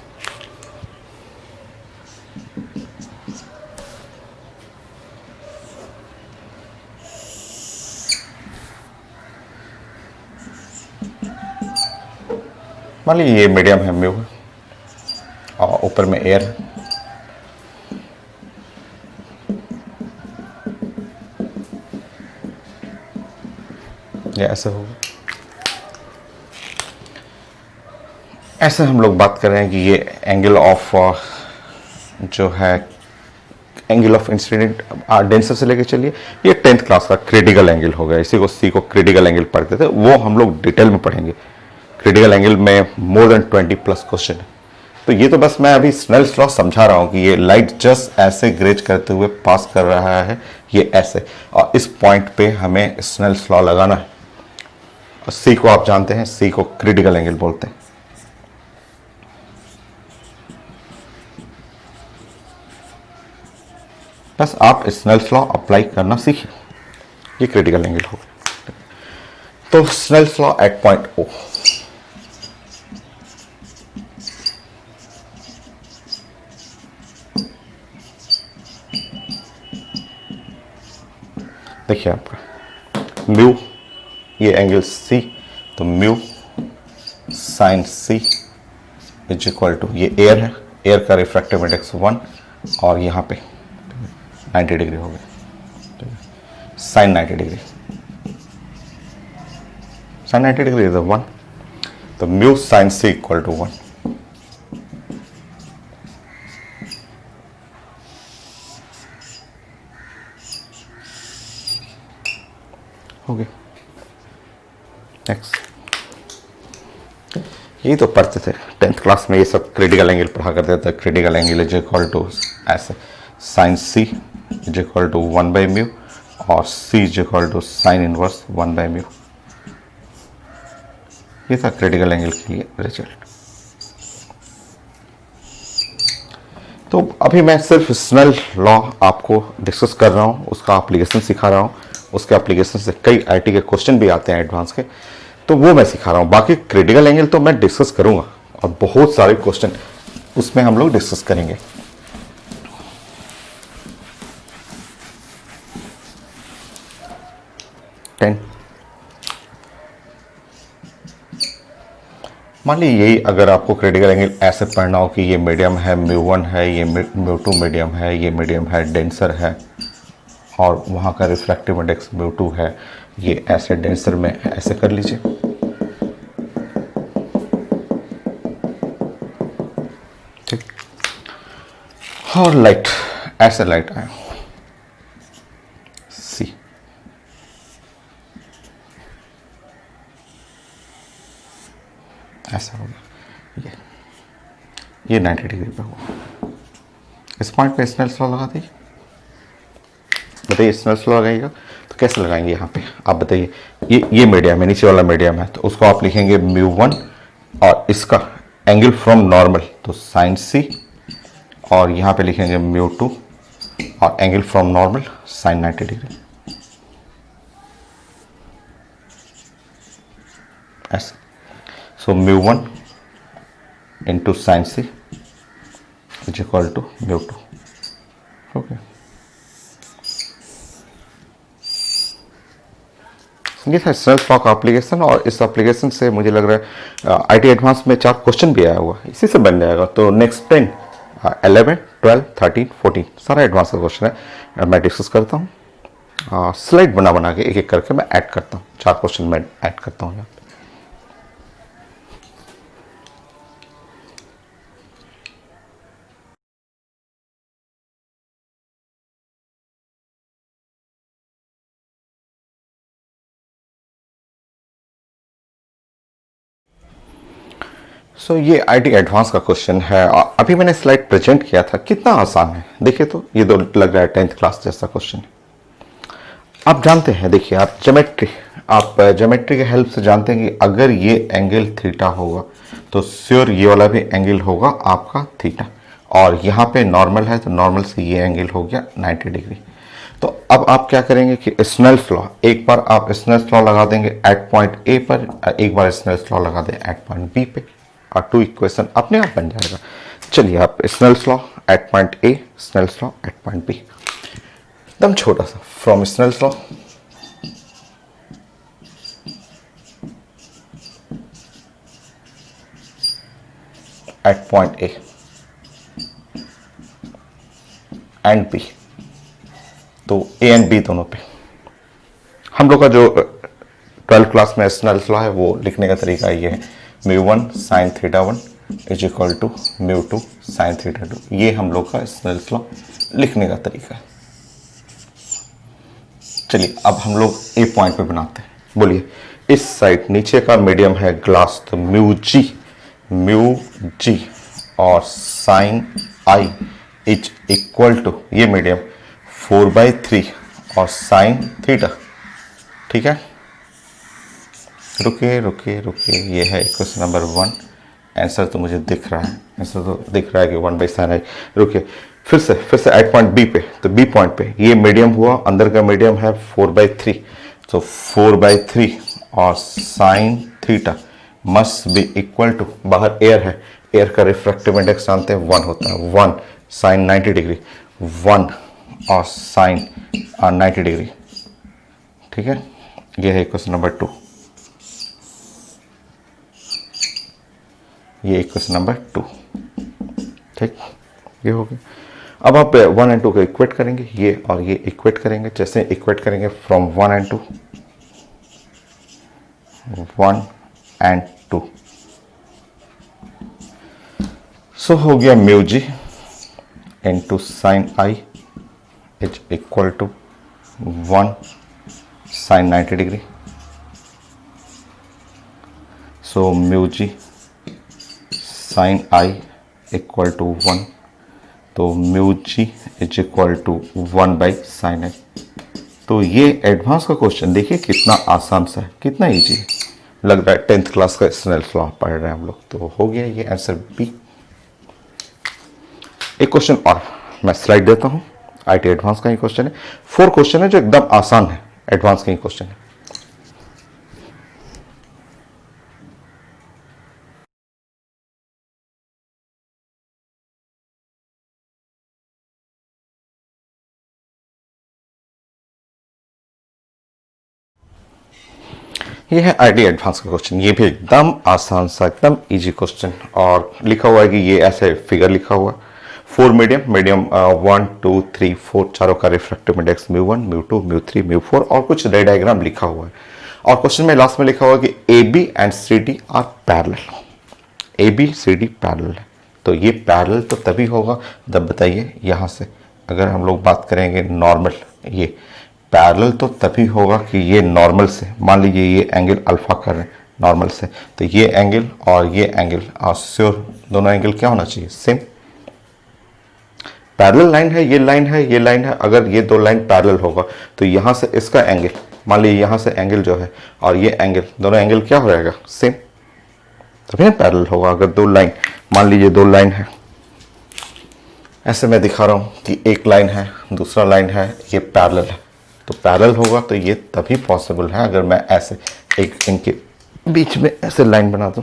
मान लीजिए ये मीडियम है म्यू और ऊपर में एयर है, ये ऐसे होगा। ऐसे हम लोग बात कर रहे हैं कि ये एंगल ऑफ जो है एंगल ऑफ इंसिडेंट डेंसर से लेके चलिए, ये 10th क्लास का क्रिटिकल एंगल हो गया, इसी को सी को क्रिटिकल एंगल पढ़ते थे, वो हम लोग डिटेल में पढ़ेंगे। क्रिटिकल एंगल में मोर देन 20 प्लस क्वेश्चन है। तो ये तो बस मैं अभी स्नेल्स लॉ समझा रहा हूं कि ये लाइट जस्ट ऐसे ग्रेज करते हुए पास कर रहा है, ये ऐसे, और इस पॉइंट पे हमें स्नेल्स लॉ लगाना है। और सी को आप जानते हैं, सी को क्रिटिकल एंगल बोलते हैं। बस आप स्नेल्स लॉ अप्लाई करना सीखिए, ये क्रिटिकल एंगल हो गया। तो Snell's law at point O, देखिए आपका म्यू, ये एंगल सी, तो mu sine C is equal to, ये एयर है, एयर का रिफ्रैक्टिव इंडेक्स 1 और यहाँ पे 90 डिग्री हो गया, sine 90 degree, sine 90 degree is 1, तो mu sine C equal to 1। हो गया। नेक्स्ट, यही तो पढ़ते थे 10th क्लास में, ये सब क्रिटिकल एंगल पढ़ा करते थे। Critical angle is equal to ऐसे, sine C is equal to 1 by mu और C is equal to sine inverse 1 by mu. ये था क्रिटिकल एंगल के लिए रिजल्ट। तो अभी मैं सिर्फ स्नेल लॉ आपको डिस्कस कर रहा हूँ, उसका एप्लीकेशन सिखा रहा हूँ। उसके एप्लीकेशन से कई आईटी के क्वेश्चन भी आते हैं एडवांस के, तो वो मैं सिखा रहा हूँ। बाकी क्रिटिकल एंगल तो मैं डिस्कस करूँगा और बहुत सारे क्वेश्चन उसमें हम लोग डिस्कस करेंगे। मान लीजिए यही अगर आपको क्रिटिकल एंगल ऐसे पढ़ना हो कि ये मीडियम है, म्यू1 है, ये म्यू2 मीडियम है, ये मीडियम है, डेंसर है, और वहाँ का रिफ्रैक्टिव इंडेक्स म्यू2 है, ये ऐसे डेंसर में ऐसे कर लीजिए। ठीक, और लाइट ऐसे लाइट आए सी, ऐसा होगा, ये 90 डिग्री पे होगा। इस पॉइंट पे स्नेल्स लॉ लगा दीजिए। बताइए स्नेल्स लॉ लगाइएगा तो कैसे लगाएंगे यहाँ पे, आप बताइए। ये मीडियम है, नीचे वाला मीडियम है, तो उसको आप लिखेंगे म्यू1 और इसका एंगल फ्रॉम नॉर्मल तो साइन सी, और यहाँ पे लिखेंगे म्यू2 और angle from normal sine 90 degree, ऐसे। So mu one into sine C is equal to mu two. Okay, ये था स्नेल्स लॉ का एप्लीकेशन, और इस एप्लीकेशन से मुझे लग रहा है आईटी एडवांस में 4 क्वेश्चन भी आया हुआ, इसी से बन जाएगा। तो नेक्स्ट 10 11, 12, 13, 14 सारा एडवांस का क्वेश्चन है। मैं डिस्कस करता हूँ, स्लाइड बना बना के एक एक करके मैं ऐड करता हूँ। 4 क्वेश्चन मैं ऐड करता हूँ यहाँ पे। सो ये आईटी एडवांस का क्वेश्चन है। अभी मैंने स्लाइड प्रेजेंट किया था, कितना आसान है देखिए। तो ये तो लग रहा है 10th क्लास जैसा क्वेश्चन। आप जानते हैं, देखिए आप ज्योमेट्री के हेल्प से जानते हैं कि अगर ये एंगल थीटा होगा तो श्योर ये वाला भी एंगल होगा आपका थीटा, और यहाँ पे नॉर्मल है तो नॉर्मल से ये एंगल हो गया 90 डिग्री। तो अब आप क्या करेंगे कि स्नेल्स लॉ, एक बार आप स्नेल्स लॉ लगा देंगे एट पॉइंट ए पर, एक बार स्नेल्स लॉ लगा दें एट पॉइंट बी पे, और 2 इक्वेशन अपने आप बन जाएगा। चलिए आप Snell's law at point A, Snell's law at point B, एकदम छोटा सा, from Snell's law at point A and B, तो ए एंड बी दोनों पे हम लोग का जो 12th क्लास में स्नेल्स लॉ है वो लिखने का तरीका ये है, μ1 sin θ1 is equal to μ2 sin θ2। ये हम लोग का स्नेल्स लॉ लिखने का तरीका है। चलिए अब हम लोग ए पॉइंट पे बनाते हैं। बोलिए, इस साइड नीचे का मीडियम है ग्लास, तो म्यू जी और sine I is equal to, ये मीडियम 4/3 और साइन थीटा। ठीक है, रुकिए, ये है क्वेश्चन नंबर 1। आंसर तो मुझे दिख रहा है, आंसर तो दिख रहा है कि 1/sin आई। रुकिए, फिर से एट पॉइंट बी पे, तो बी पॉइंट पे ये मीडियम हुआ, अंदर का मीडियम है 4/3, तो 4/3 और sine theta must be equal to, बाहर एयर है, एयर का रिफ्रैक्टिव इंडेक्स जानते हैं 1 होता है, 1 साइन 90 डिग्री, 1 और साइन 90 डिग्री। ठीक है, ये है क्वेश्चन नंबर 2, ये क्वेश्चन नंबर 2। ठीक, ये हो गया। अब आप 1 एंड 2 को इक्वेट करेंगे, ये और ये इक्वेट करेंगे। जैसे इक्वेट करेंगे फ्रॉम 1 एंड 2, 1 एंड 2, सो हो गया mu G into sine I is equal to 1 sine 90 degree. So mu G sine I equal to 1, तो mu G is equal to 1/sin I. तो ये एडवांस का question देखिए कितना आसान सा है, कितना इजी है, लग रहा है 10th क्लास का स्नेल्स लॉ पढ़ रहे हैं हम लोग। तो हो गया ये आंसर बी। एक क्वेश्चन और मैं स्लाइड देता हूँ, आईटी एडवांस का ही क्वेश्चन है। 4 क्वेश्चन है जो एकदम आसान है, एडवांस का ही क्वेश्चन है। ये है आईटी एडवांस का क्वेश्चन, ये भी एकदम आसान सा, एकदम इजी क्वेश्चन, और लिखा हुआ है कि ये ऐसे फिगर लिखा हुआ है, 4 मीडियम 1 2 3 4 चारों का रिफ्रैक्टिव इंडेक्स μ1 μ2 μ3 μ4, और कुछ रे डायग्राम लिखा हुआ है। और क्वेश्चन में लास्ट में लिखा हुआ है कि A B and C D are parallel, A B C D parallel है। तो ये पैरेलल तो तभी होगा जब, बताइए, यहाँ से अगर हम लोग बात करेंगे नॉर्मल, ये पैरेलल तो तभी होगा कि ये नॉर्मल से, मान लीजिए ये एंगल अल्फा कर रहे हैं नॉर्मल से, तो ये एंगल और ये एंगल, और श्योर दोनों एंगल क्या होना चाहिए, सेम। पैरेलल लाइन है, ये लाइन है, ये लाइन है, अगर ये 2 लाइन पैरेलल होगा तो यहाँ से इसका एंगल, मान लीजिए यहाँ से एंगल जो है और ये एंगल, दोनों एंगल क्या हो जाएगा, सेम, तभी ना पैरेलल होगा। अगर 2 लाइन, मान लीजिए 2 लाइन है, ऐसे मैं दिखा रहा हूँ कि एक लाइन है, दूसरा लाइन है, ये पैरेलल है, तो पैरेलल होगा तो ये तभी पॉसिबल है अगर मैं ऐसे एक इनके बीच में ऐसे लाइन बना दूं,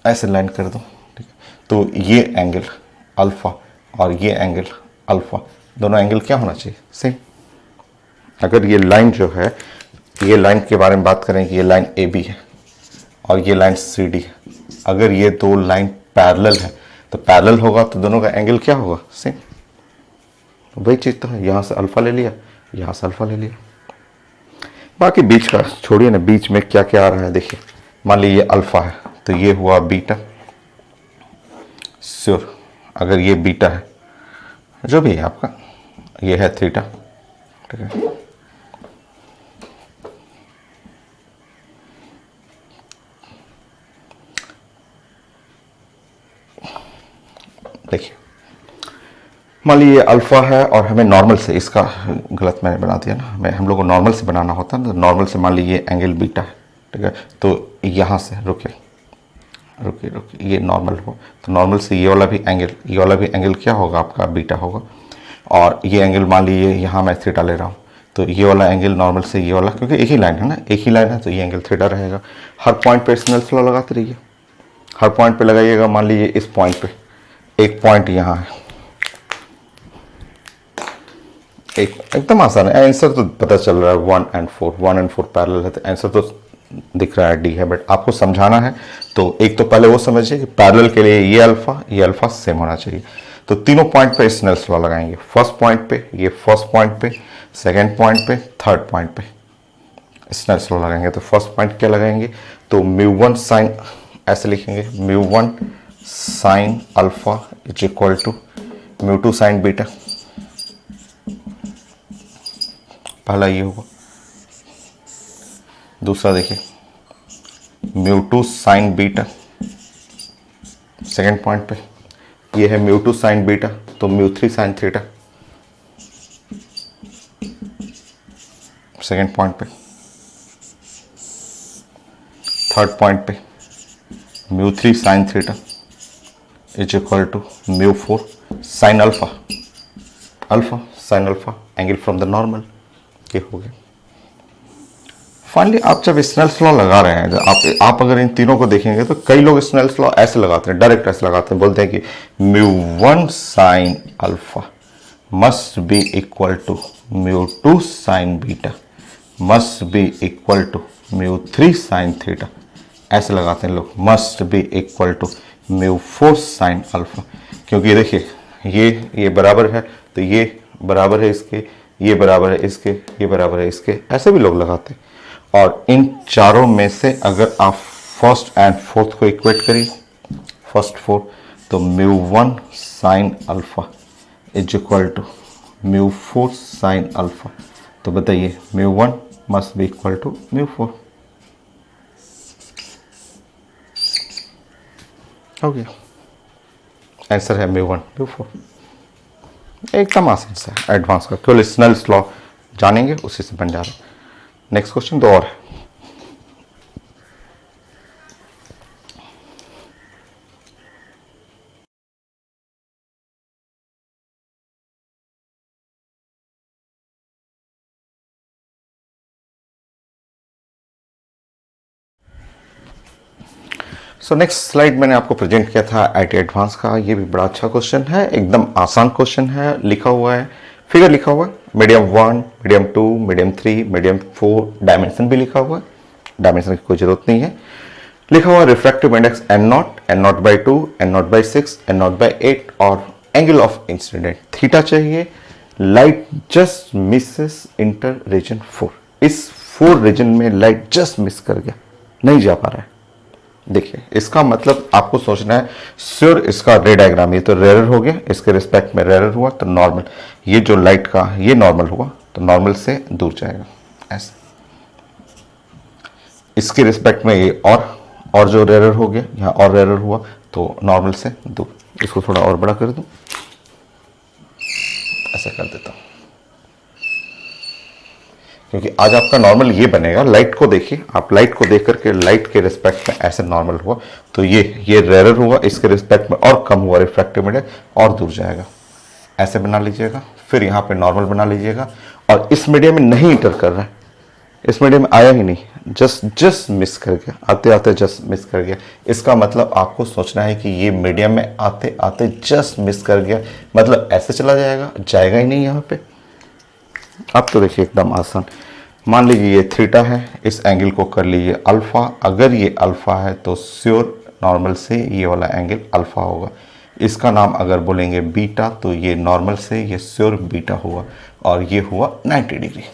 ऐसे लाइन कर दूं, ठीक है, तो ये एंगल अल्फा और ये एंगल अल्फा, दोनों एंगल क्या होना चाहिए, सेम। अगर ये लाइन जो है, ये लाइन के बारे में बात करें कि ये लाइन ए बी है और ये लाइन सी डी है, अगर ये 2 लाइन पैरेलल है तो ये तो पैरेलल होगा तो दोनों का एंगल क्या होगा, सेम। वही चीज़ तो है, यहाँ से अल्फा ले लिया, यहाँ से अल्फा ले लिया। बाकी बीच का छोड़िए ना, बीच में क्या क्या आ रहा है देखिए। मान लीजिए ये अल्फा है तो ये हुआ बीटा, श्योर। अगर ये बीटा है, जो भी है आपका, ये है थीटा, ठीक है। देखिए मान लीजिए अल्फा है और हमें नॉर्मल से, इसका गलत मैंने बना दिया ना, हम लोग को नॉर्मल से बनाना होता है, तो नॉर्मल से मान लीजिए एंगल बीटा है, ठीक है। तो यहाँ से रुकिए रुकिए रुकिए, ये नॉर्मल हो तो नॉर्मल से ये वाला भी एंगल क्या होगा आपका, बीटा होगा। और ये एंगल मान लीजिए यहाँ मैं थीटा ले रहा हूँ, तो ये वाला एंगल नॉर्मल से ये वाला, क्योंकि एक ही लाइन है ना, एक ही लाइन है, तो ये एंगल थीटा रहेगा। हर पॉइंट पे स्नेल्स लॉ लगाते रहिए, हर पॉइंट पे लगाइएगा। मान लीजिए इस पॉइंट पे एक पॉइंट यहाँ है, एकदम आसान है, आंसर तो पता चल रहा है। 1 and 4 पैरेलल है, तो आंसर तो दिख रहा है, डी है। बट आपको समझाना है तो एक तो पहले वो समझिए कि पैरेलल के लिए ये अल्फा सेम होना चाहिए। तो तीनों पॉइंट पे स्नेल्स लॉ लगाएंगे। फर्स्ट पॉइंट पे, ये फर्स्ट पॉइंट पे, सेकेंड पॉइंट पे, थर्ड पॉइंट पे स्नेल्स लॉ लगाएंगे। तो फर्स्ट पॉइंट क्या लगाएंगे, तो μ1 साइन, ऐसे लिखेंगे, μ1 sine alpha is equal to μ2 sine beta. पहला ये होगा। दूसरा देखिए μ2 साइन बीटा, सेकेंड पॉइंट पे ये है μ2 साइन बीटा, तो μ3 साइन थीटा सेकेंड पॉइंट पे। थर्ड पॉइंट पे μ3 sine theta is equal to μ4 sine alpha sine alpha angle from the normal. ये हो गया। फाइनली आप जब स्नेल्स लॉ लगा रहे हैं, आप अगर इन तीनों को देखेंगे तो कई लोग स्नेल्स लॉ ऐसे लगाते हैं, डायरेक्ट ऐसे लगाते हैं, बोलते हैं कि μ1 sine alpha must be equal to μ2 sine beta must be equal to μ3 sine theta. ऐसे लगाते हैं लोग, must be equal to μ4 sine alpha. क्योंकि देखिए ये बराबर है, तो ये बराबर है इसके, ये बराबर है इसके, ये बराबर है इसके, ऐसे भी लोग लगाते हैं। और इन चारों में से अगर आप फर्स्ट एंड फोर्थ को इक्वेट करिए, फर्स्ट फोर्थ, तो μ1 sine alpha is equal to μ4 sine alpha. तो बताइए μ1 मस्ट बी इक्वल टू μ4। हो गया, आंसर है μ1 μ4। एकदम आसान सा एडवांस का, केवल स्नेल्स लॉ जानेंगे उसी से बन जा रहा है। नेक्स्ट क्वेश्चन दो और है। सो नेक्स्ट स्लाइड मैंने आपको प्रेजेंट किया था आईटी एडवांस का। ये भी बड़ा अच्छा क्वेश्चन है, एकदम आसान क्वेश्चन है। लिखा हुआ है, फिगर लिखा हुआ है, medium 1, medium 2, medium 3, medium 4, dimension भी लिखा हुआ है, डायमेंशन की कोई जरूरत नहीं है। लिखा हुआ refractive index n0/2, n0/6, n0/8 और एंगल ऑफ इंसिडेंट थीटा चाहिए। Light just misses inter region 4। इस 4 रीजन में लाइट जस्ट मिस कर गया, नहीं जा पा रहा है। देखिए इसका मतलब आपको सोचना है, श्योर इसका रे डायग्राम, ये तो रेयर हो गया, इसके रिस्पेक्ट में रेयर हुआ तो नॉर्मल, ये जो लाइट का ये नॉर्मल हुआ तो नॉर्मल से दूर जाएगा ऐसे। इसके रिस्पेक्ट में ये और जो रेयर हो गया, यहाँ और रेयर हुआ तो नॉर्मल से दूर। इसको थोड़ा और बड़ा कर दूं, ऐसा कर देता हूं, क्योंकि आज आपका नॉर्मल ये बनेगा। लाइट को देखिए, आप लाइट को देख करके लाइट के रिस्पेक्ट में ऐसे नॉर्मल हुआ तो ये रेयर हुआ, इसके रिस्पेक्ट में और कम हुआ, रिफ्रैक्टिव इंडेक्स और दूर जाएगा। ऐसे बना लीजिएगा, फिर यहाँ पे नॉर्मल बना लीजिएगा। और इस मीडियम में नहीं इंटर कर रहा है, इस मीडियम में आया ही नहीं, जस्ट मिस कर गया, आते आते जस्ट मिस कर गया। इसका मतलब आपको सोचना है कि ये मीडियम में आते आते जस्ट मिस कर गया, मतलब ऐसे चला जाएगा, जाएगा ही नहीं यहाँ पे। अब तो देखिए एकदम आसान। मान लीजिए ये थीटा है, इस एंगल को कर लीजिए अल्फा। अगर ये अल्फा है तो श्योर नॉर्मल से ये वाला एंगल अल्फा होगा। इसका नाम अगर बोलेंगे बीटा तो ये नॉर्मल से ये श्योर बीटा हुआ और ये हुआ 90 डिग्री।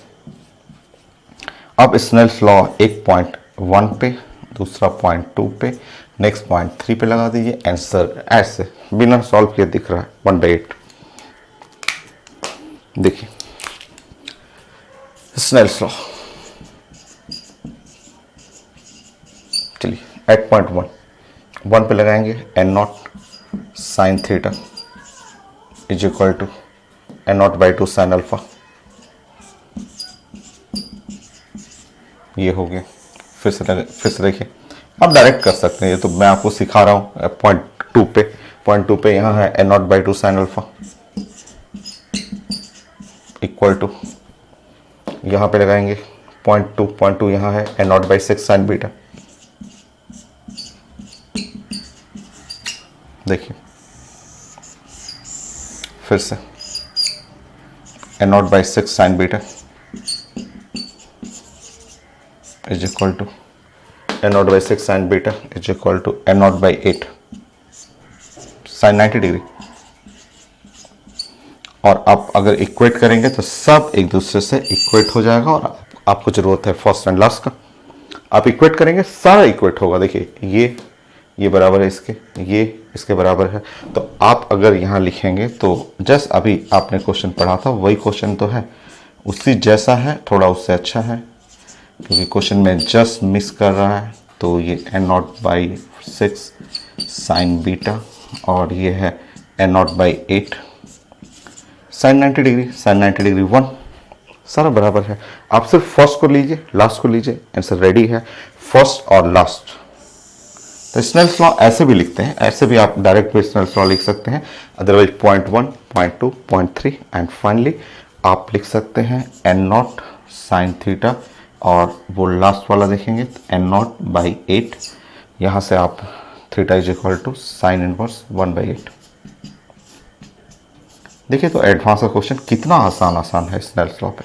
अब स्नेल्स लॉ एक पॉइंट 1 पे, दूसरा पॉइंट 2 पे, नेक्स्ट पॉइंट 3 पे लगा दीजिए। आंसर ऐसे बिना सॉल्व किए दिख रहा है 1/8। देखिए स्नेल्स लॉ, चलिए एट पॉइंट 1 पे लगाएंगे n naught sine theta is equal to n naught by 2 sine alpha, ये हो गया। फिर से देखिए, आप डायरेक्ट कर सकते हैं, ये तो मैं आपको सिखा रहा हूँ। पॉइंट टू पे यहाँ है n naught by 2 sine alpha equal to, यहाँ पे लगाएंगे पॉइंट टू यहाँ है n naught by 6 sine beta. देखिए फिर से n naught by 6 sine beta is equal to n naught by 6 sine beta is equal to n naught by 8 sine 90 degree. और आप अगर इक्वेट करेंगे तो सब एक दूसरे से इक्वेट हो जाएगा और आपको जरूरत है फर्स्ट एंड लास्ट का। आप इक्वेट करेंगे सारा इक्वेट होगा। देखिए ये बराबर है इसके, ये इसके बराबर है। तो आप अगर यहाँ लिखेंगे तो जस्ट अभी आपने क्वेश्चन पढ़ा था वही क्वेश्चन तो है, उसी जैसा है, थोड़ा उससे अच्छा है क्योंकि क्वेश्चन में जस्ट मिस कर रहा है। तो ये n naught by 6 sine beta और ये है n naught by 8 sine 90 degree, sine 90 degree 1, सारा बराबर है। आप सिर्फ फर्स्ट को लीजिए, लास्ट को लीजिए, आंसर रेडी है, फर्स्ट और लास्ट। तो स्नेल्स लॉ ऐसे भी लिखते हैं, ऐसे भी आप डायरेक्ट भी स्नेल्स लॉ लिख सकते हैं। Otherwise point 1, point 2, point 3 and finally आप लिख सकते हैं n नॉट साइन थीटा और वो लास्ट वाला देखेंगे n नॉट बाई 8, यहाँ से आप theta is equal to sine inverse 1/8। देखिए तो एडवांस का क्वेश्चन कितना आसान है स्नेल्स लॉ पे।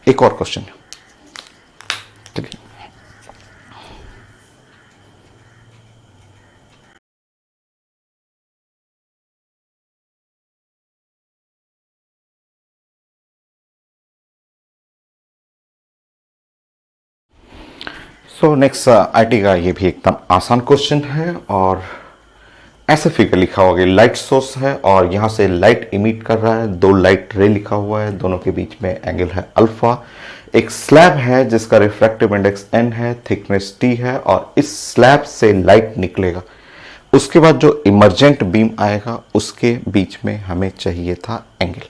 एक और क्वेश्चन चलिए, सो नेक्स्ट आईटी का ये भी एकदम आसान क्वेश्चन है और ऐसे फिगर लिखा होगा, लाइट सोर्स है और यहाँ से लाइट इमिट कर रहा है, 2 लाइट रे लिखा हुआ है, दोनों के बीच में एंगल है अल्फा। एक स्लैब है जिसका रिफ्रैक्टिव इंडेक्स n है, थिकनेस t है और इस स्लैब से लाइट निकलेगा। उसके बाद जो इमर्जेंट बीम आएगा उसके बीच में हमें चाहिए था angle.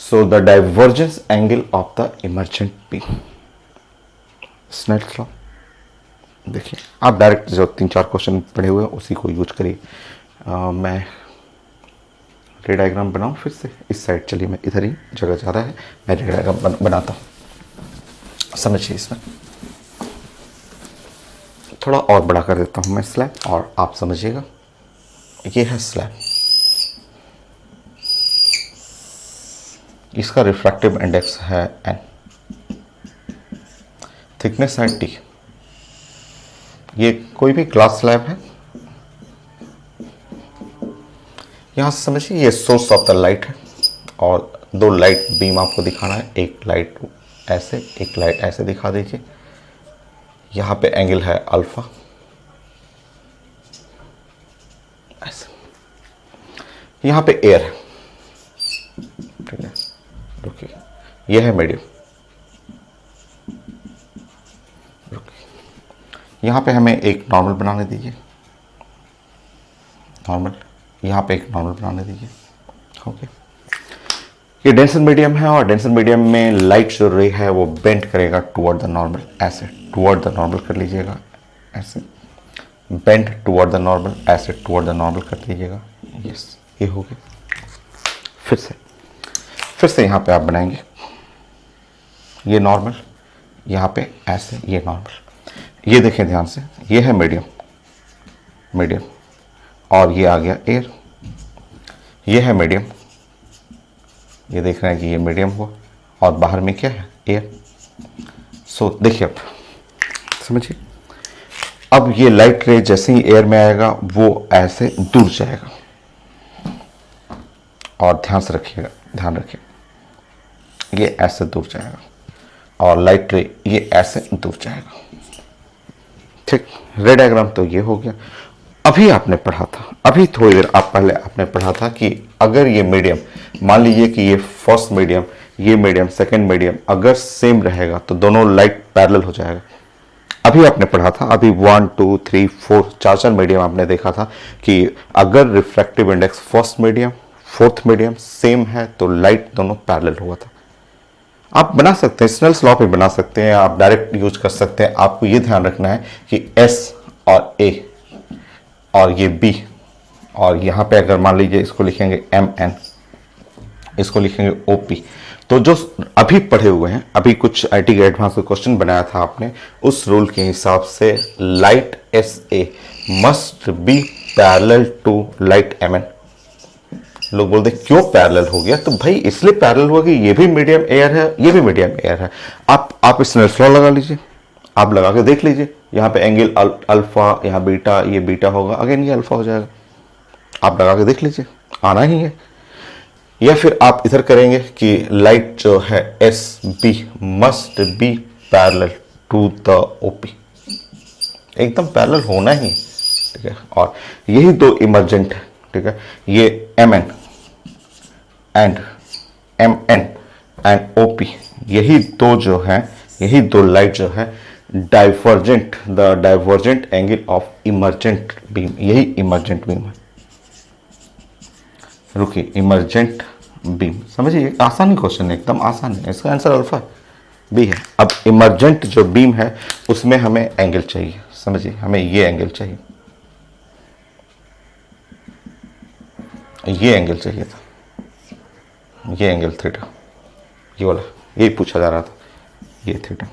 So the divergence angle of the emergent beam, Snell's law. देखिए आप डायरेक्ट जो 3-4 क्वेश्चन पढ़े हुए हैं उसी को यूज करिए। मैं रे डायग्राम बनाऊं फिर से इस साइड, चलिए मैं इधर ही जगह ज़्यादा है, मैं रे डायग्राम बनाता हूँ। समझिए, इसमें थोड़ा और बड़ा कर देता हूँ मैं स्लैब और आप समझिएगा। ये है स्लैब, इसका रिफ्रैक्टिव इंडेक्स है n, थिकनेस है t। ये कोई भी ग्लास स्लैब है, यहां से समझिए ये सोर्स ऑफ द लाइट है और 2 लाइट बीम आपको दिखाना है, एक लाइट ऐसे, एक लाइट ऐसे दिखा दीजिए। यहां पे एंगल है अल्फा ऐसे, यहां पे एयर है, ठीक है, रुकिए, यह है मीडियम, यहाँ पे हमें एक नॉर्मल बनाने दीजिए, नॉर्मल, यहाँ पे एक नॉर्मल बनाने दीजिए। ओके, ये डेंसर मीडियम है और डेंसर मीडियम में लाइट जो रे है वो बेंड करेगा टुवर्ड द नॉर्मल, ऐसे टुवर्ड द नॉर्मल कर लीजिएगा, ऐसे बेंड टुवर्ड द नॉर्मल, ऐसे टुवर्ड द नॉर्मल कर दीजिएगा। यस, ये हो गया। फिर से यहाँ पे आप बनाएंगे ये नॉर्मल, यहाँ पे ऐसे ये नॉर्मल। ये देखें ध्यान से, ये है मीडियम, मीडियम और ये आ गया एयर, ये है मीडियम, ये देख रहे हैं कि ये मीडियम हुआ और बाहर में क्या है, एयर। सो देखिए अब समझिए, अब ये लाइट रे जैसे ही एयर में आएगा वो ऐसे दूर जाएगा, और ध्यान से रखिएगा, ध्यान रखिएगा, ये ऐसे दूर जाएगा और लाइट रे ये ऐसे दूर जाएगा। ठीक, रे डायग्राम तो ये हो गया। अभी आपने पढ़ा था, अभी थोड़ी देर आप पहले आपने पढ़ा था कि अगर ये मीडियम, मान लीजिए कि ये फर्स्ट मीडियम, ये मीडियम, सेकंड मीडियम अगर सेम रहेगा तो दोनों लाइट पैरेलल हो जाएगा। अभी आपने पढ़ा था, अभी 1 2 3 4 4 मीडियम आपने देखा था कि अगर refractive index first medium fourth medium same है तो लाइट दोनों पैरेलल हुआ था। आप बना सकते हैं, स्नेल्स लॉ पे बना सकते हैं, आप डायरेक्ट यूज कर सकते हैं। आपको ये ध्यान रखना है कि एस और ए और ये बी, और यहाँ पे अगर मान लीजिए इसको लिखेंगे एम एन, इसको लिखेंगे ओ पी, तो जो अभी पढ़े हुए हैं, अभी कुछ आईटी के एडवांस का क्वेश्चन बनाया था आपने, उस रूल के हिसाब से light S A must be parallel to light M N. लोग बोलते क्यों पैरेलल हो गया? तो भाई इसलिए पैरेलल हुआ कि ये भी मीडियम एयर है, ये भी मीडियम एयर है। आप स्नेल्स लॉ लगा लीजिए, आप लगा के देख लीजिए, यहाँ पे एंगल अल्फा, यहाँ बीटा, ये बीटा होगा, अगेन ये अल्फा हो जाएगा। आप लगा के देख लीजिए, आना ही है। या फिर आप इधर करेंगे कि लाइट जो है S B must be parallel to the OP, एकदम पैरेलल होना ही, ठीक है। और यही दो इमर्जेंट है, ठीक है, ये M N and M N and O P, यही दो जो है, यही दो लाइट जो है divergent, the divergent angle of emergent beam, यही इमर्जेंट बीम है। रुकिए, इमर्जेंट बीम, समझिए आसान ही क्वेश्चन है, एकदम आसान है, इसका आंसर अल्फा बी है। अब इमर्जेंट जो बीम है उसमें हमें एंगल चाहिए, समझिए हमें ये एंगल चाहिए, ये एंगल चाहिए था, ये एंगल थीटा, ये वाला, यही पूछा जा रहा था, ये थीटा।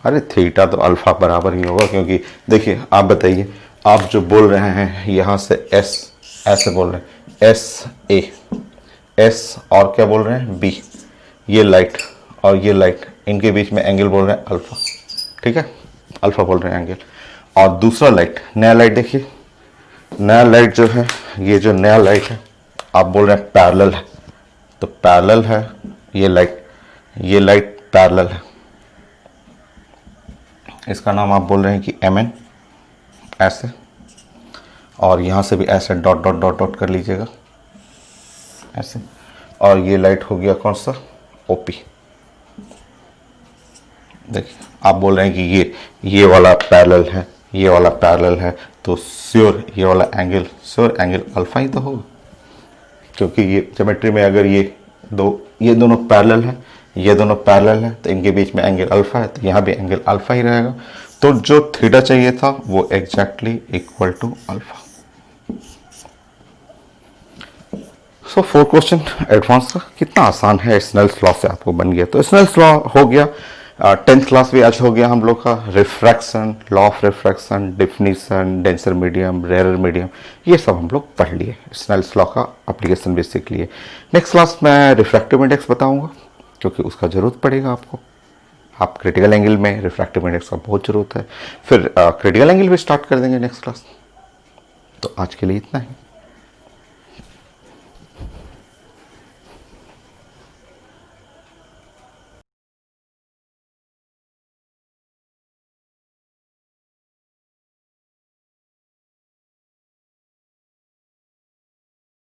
अरे थीटा तो अल्फा बराबर ही होगा, क्योंकि देखिए आप बताइए, आप जो बोल रहे हैं यहाँ से एस, ऐसे बोल रहे हैं एस ए, एस और क्या बोल रहे हैं बी, ये लाइट और ये लाइट, इनके बीच में एंगल बोल रहे हैं अल्फा, ठीक है, अल्फा बोल रहे हैं एंगल। और दूसरा लाइट, नया लाइट देखिए, नया लाइट जो है, ये जो नया लाइट है आप बोल रहे हैं पैरेलल है, तो पैरेलल है ये लाइट, ये लाइट पैरेलल है, इसका नाम आप बोल रहे हैं कि एम एन, ऐसे, और यहाँ से भी ऐसे डॉट डॉट डॉट डॉट कर लीजिएगा ऐसे, और ये लाइट हो गया कौन सा, ओपी। देखिए आप बोल रहे हैं कि ये वाला पैरेलल है, ये वाला पैरेलल है, तो श्योर ये वाला एंगल, श्योर एंगल अल्फा ही तो होगा, क्योंकि ये ज्योमेट्री में अगर ये दोनों पैरेलल है, ये दोनों पैरेलल है, तो इनके बीच में एंगल अल्फा है, तो यहाँ भी एंगल अल्फा ही रहेगा। तो जो थीटा चाहिए था वो exactly equal to alpha. So 4 question advance का, कितना आसान है, स्नेल्स लॉ से आपको बन गया। तो स्नेल्स लॉ हो गया, 10th क्लास भी आज हो गया हम लोग का, refraction, law of refraction, definition, denser medium, rare medium, ये सब हम लोग पढ़ लिए, स्नेल्स लॉ का एप्लीकेशन भी सीख लिए। नेक्स्ट क्लास में रिफ्रैक्टिव इंडेक्स बताऊंगा, क्योंकि उसका जरूरत पड़ेगा आपको, आप क्रिटिकल एंगल में रिफ्रैक्टिव इंडेक्स का बहुत जरूरत है। फिर क्रिटिकल एंगल भी स्टार्ट कर देंगे नेक्स्ट क्लास। तो आज के लिए इतना ही।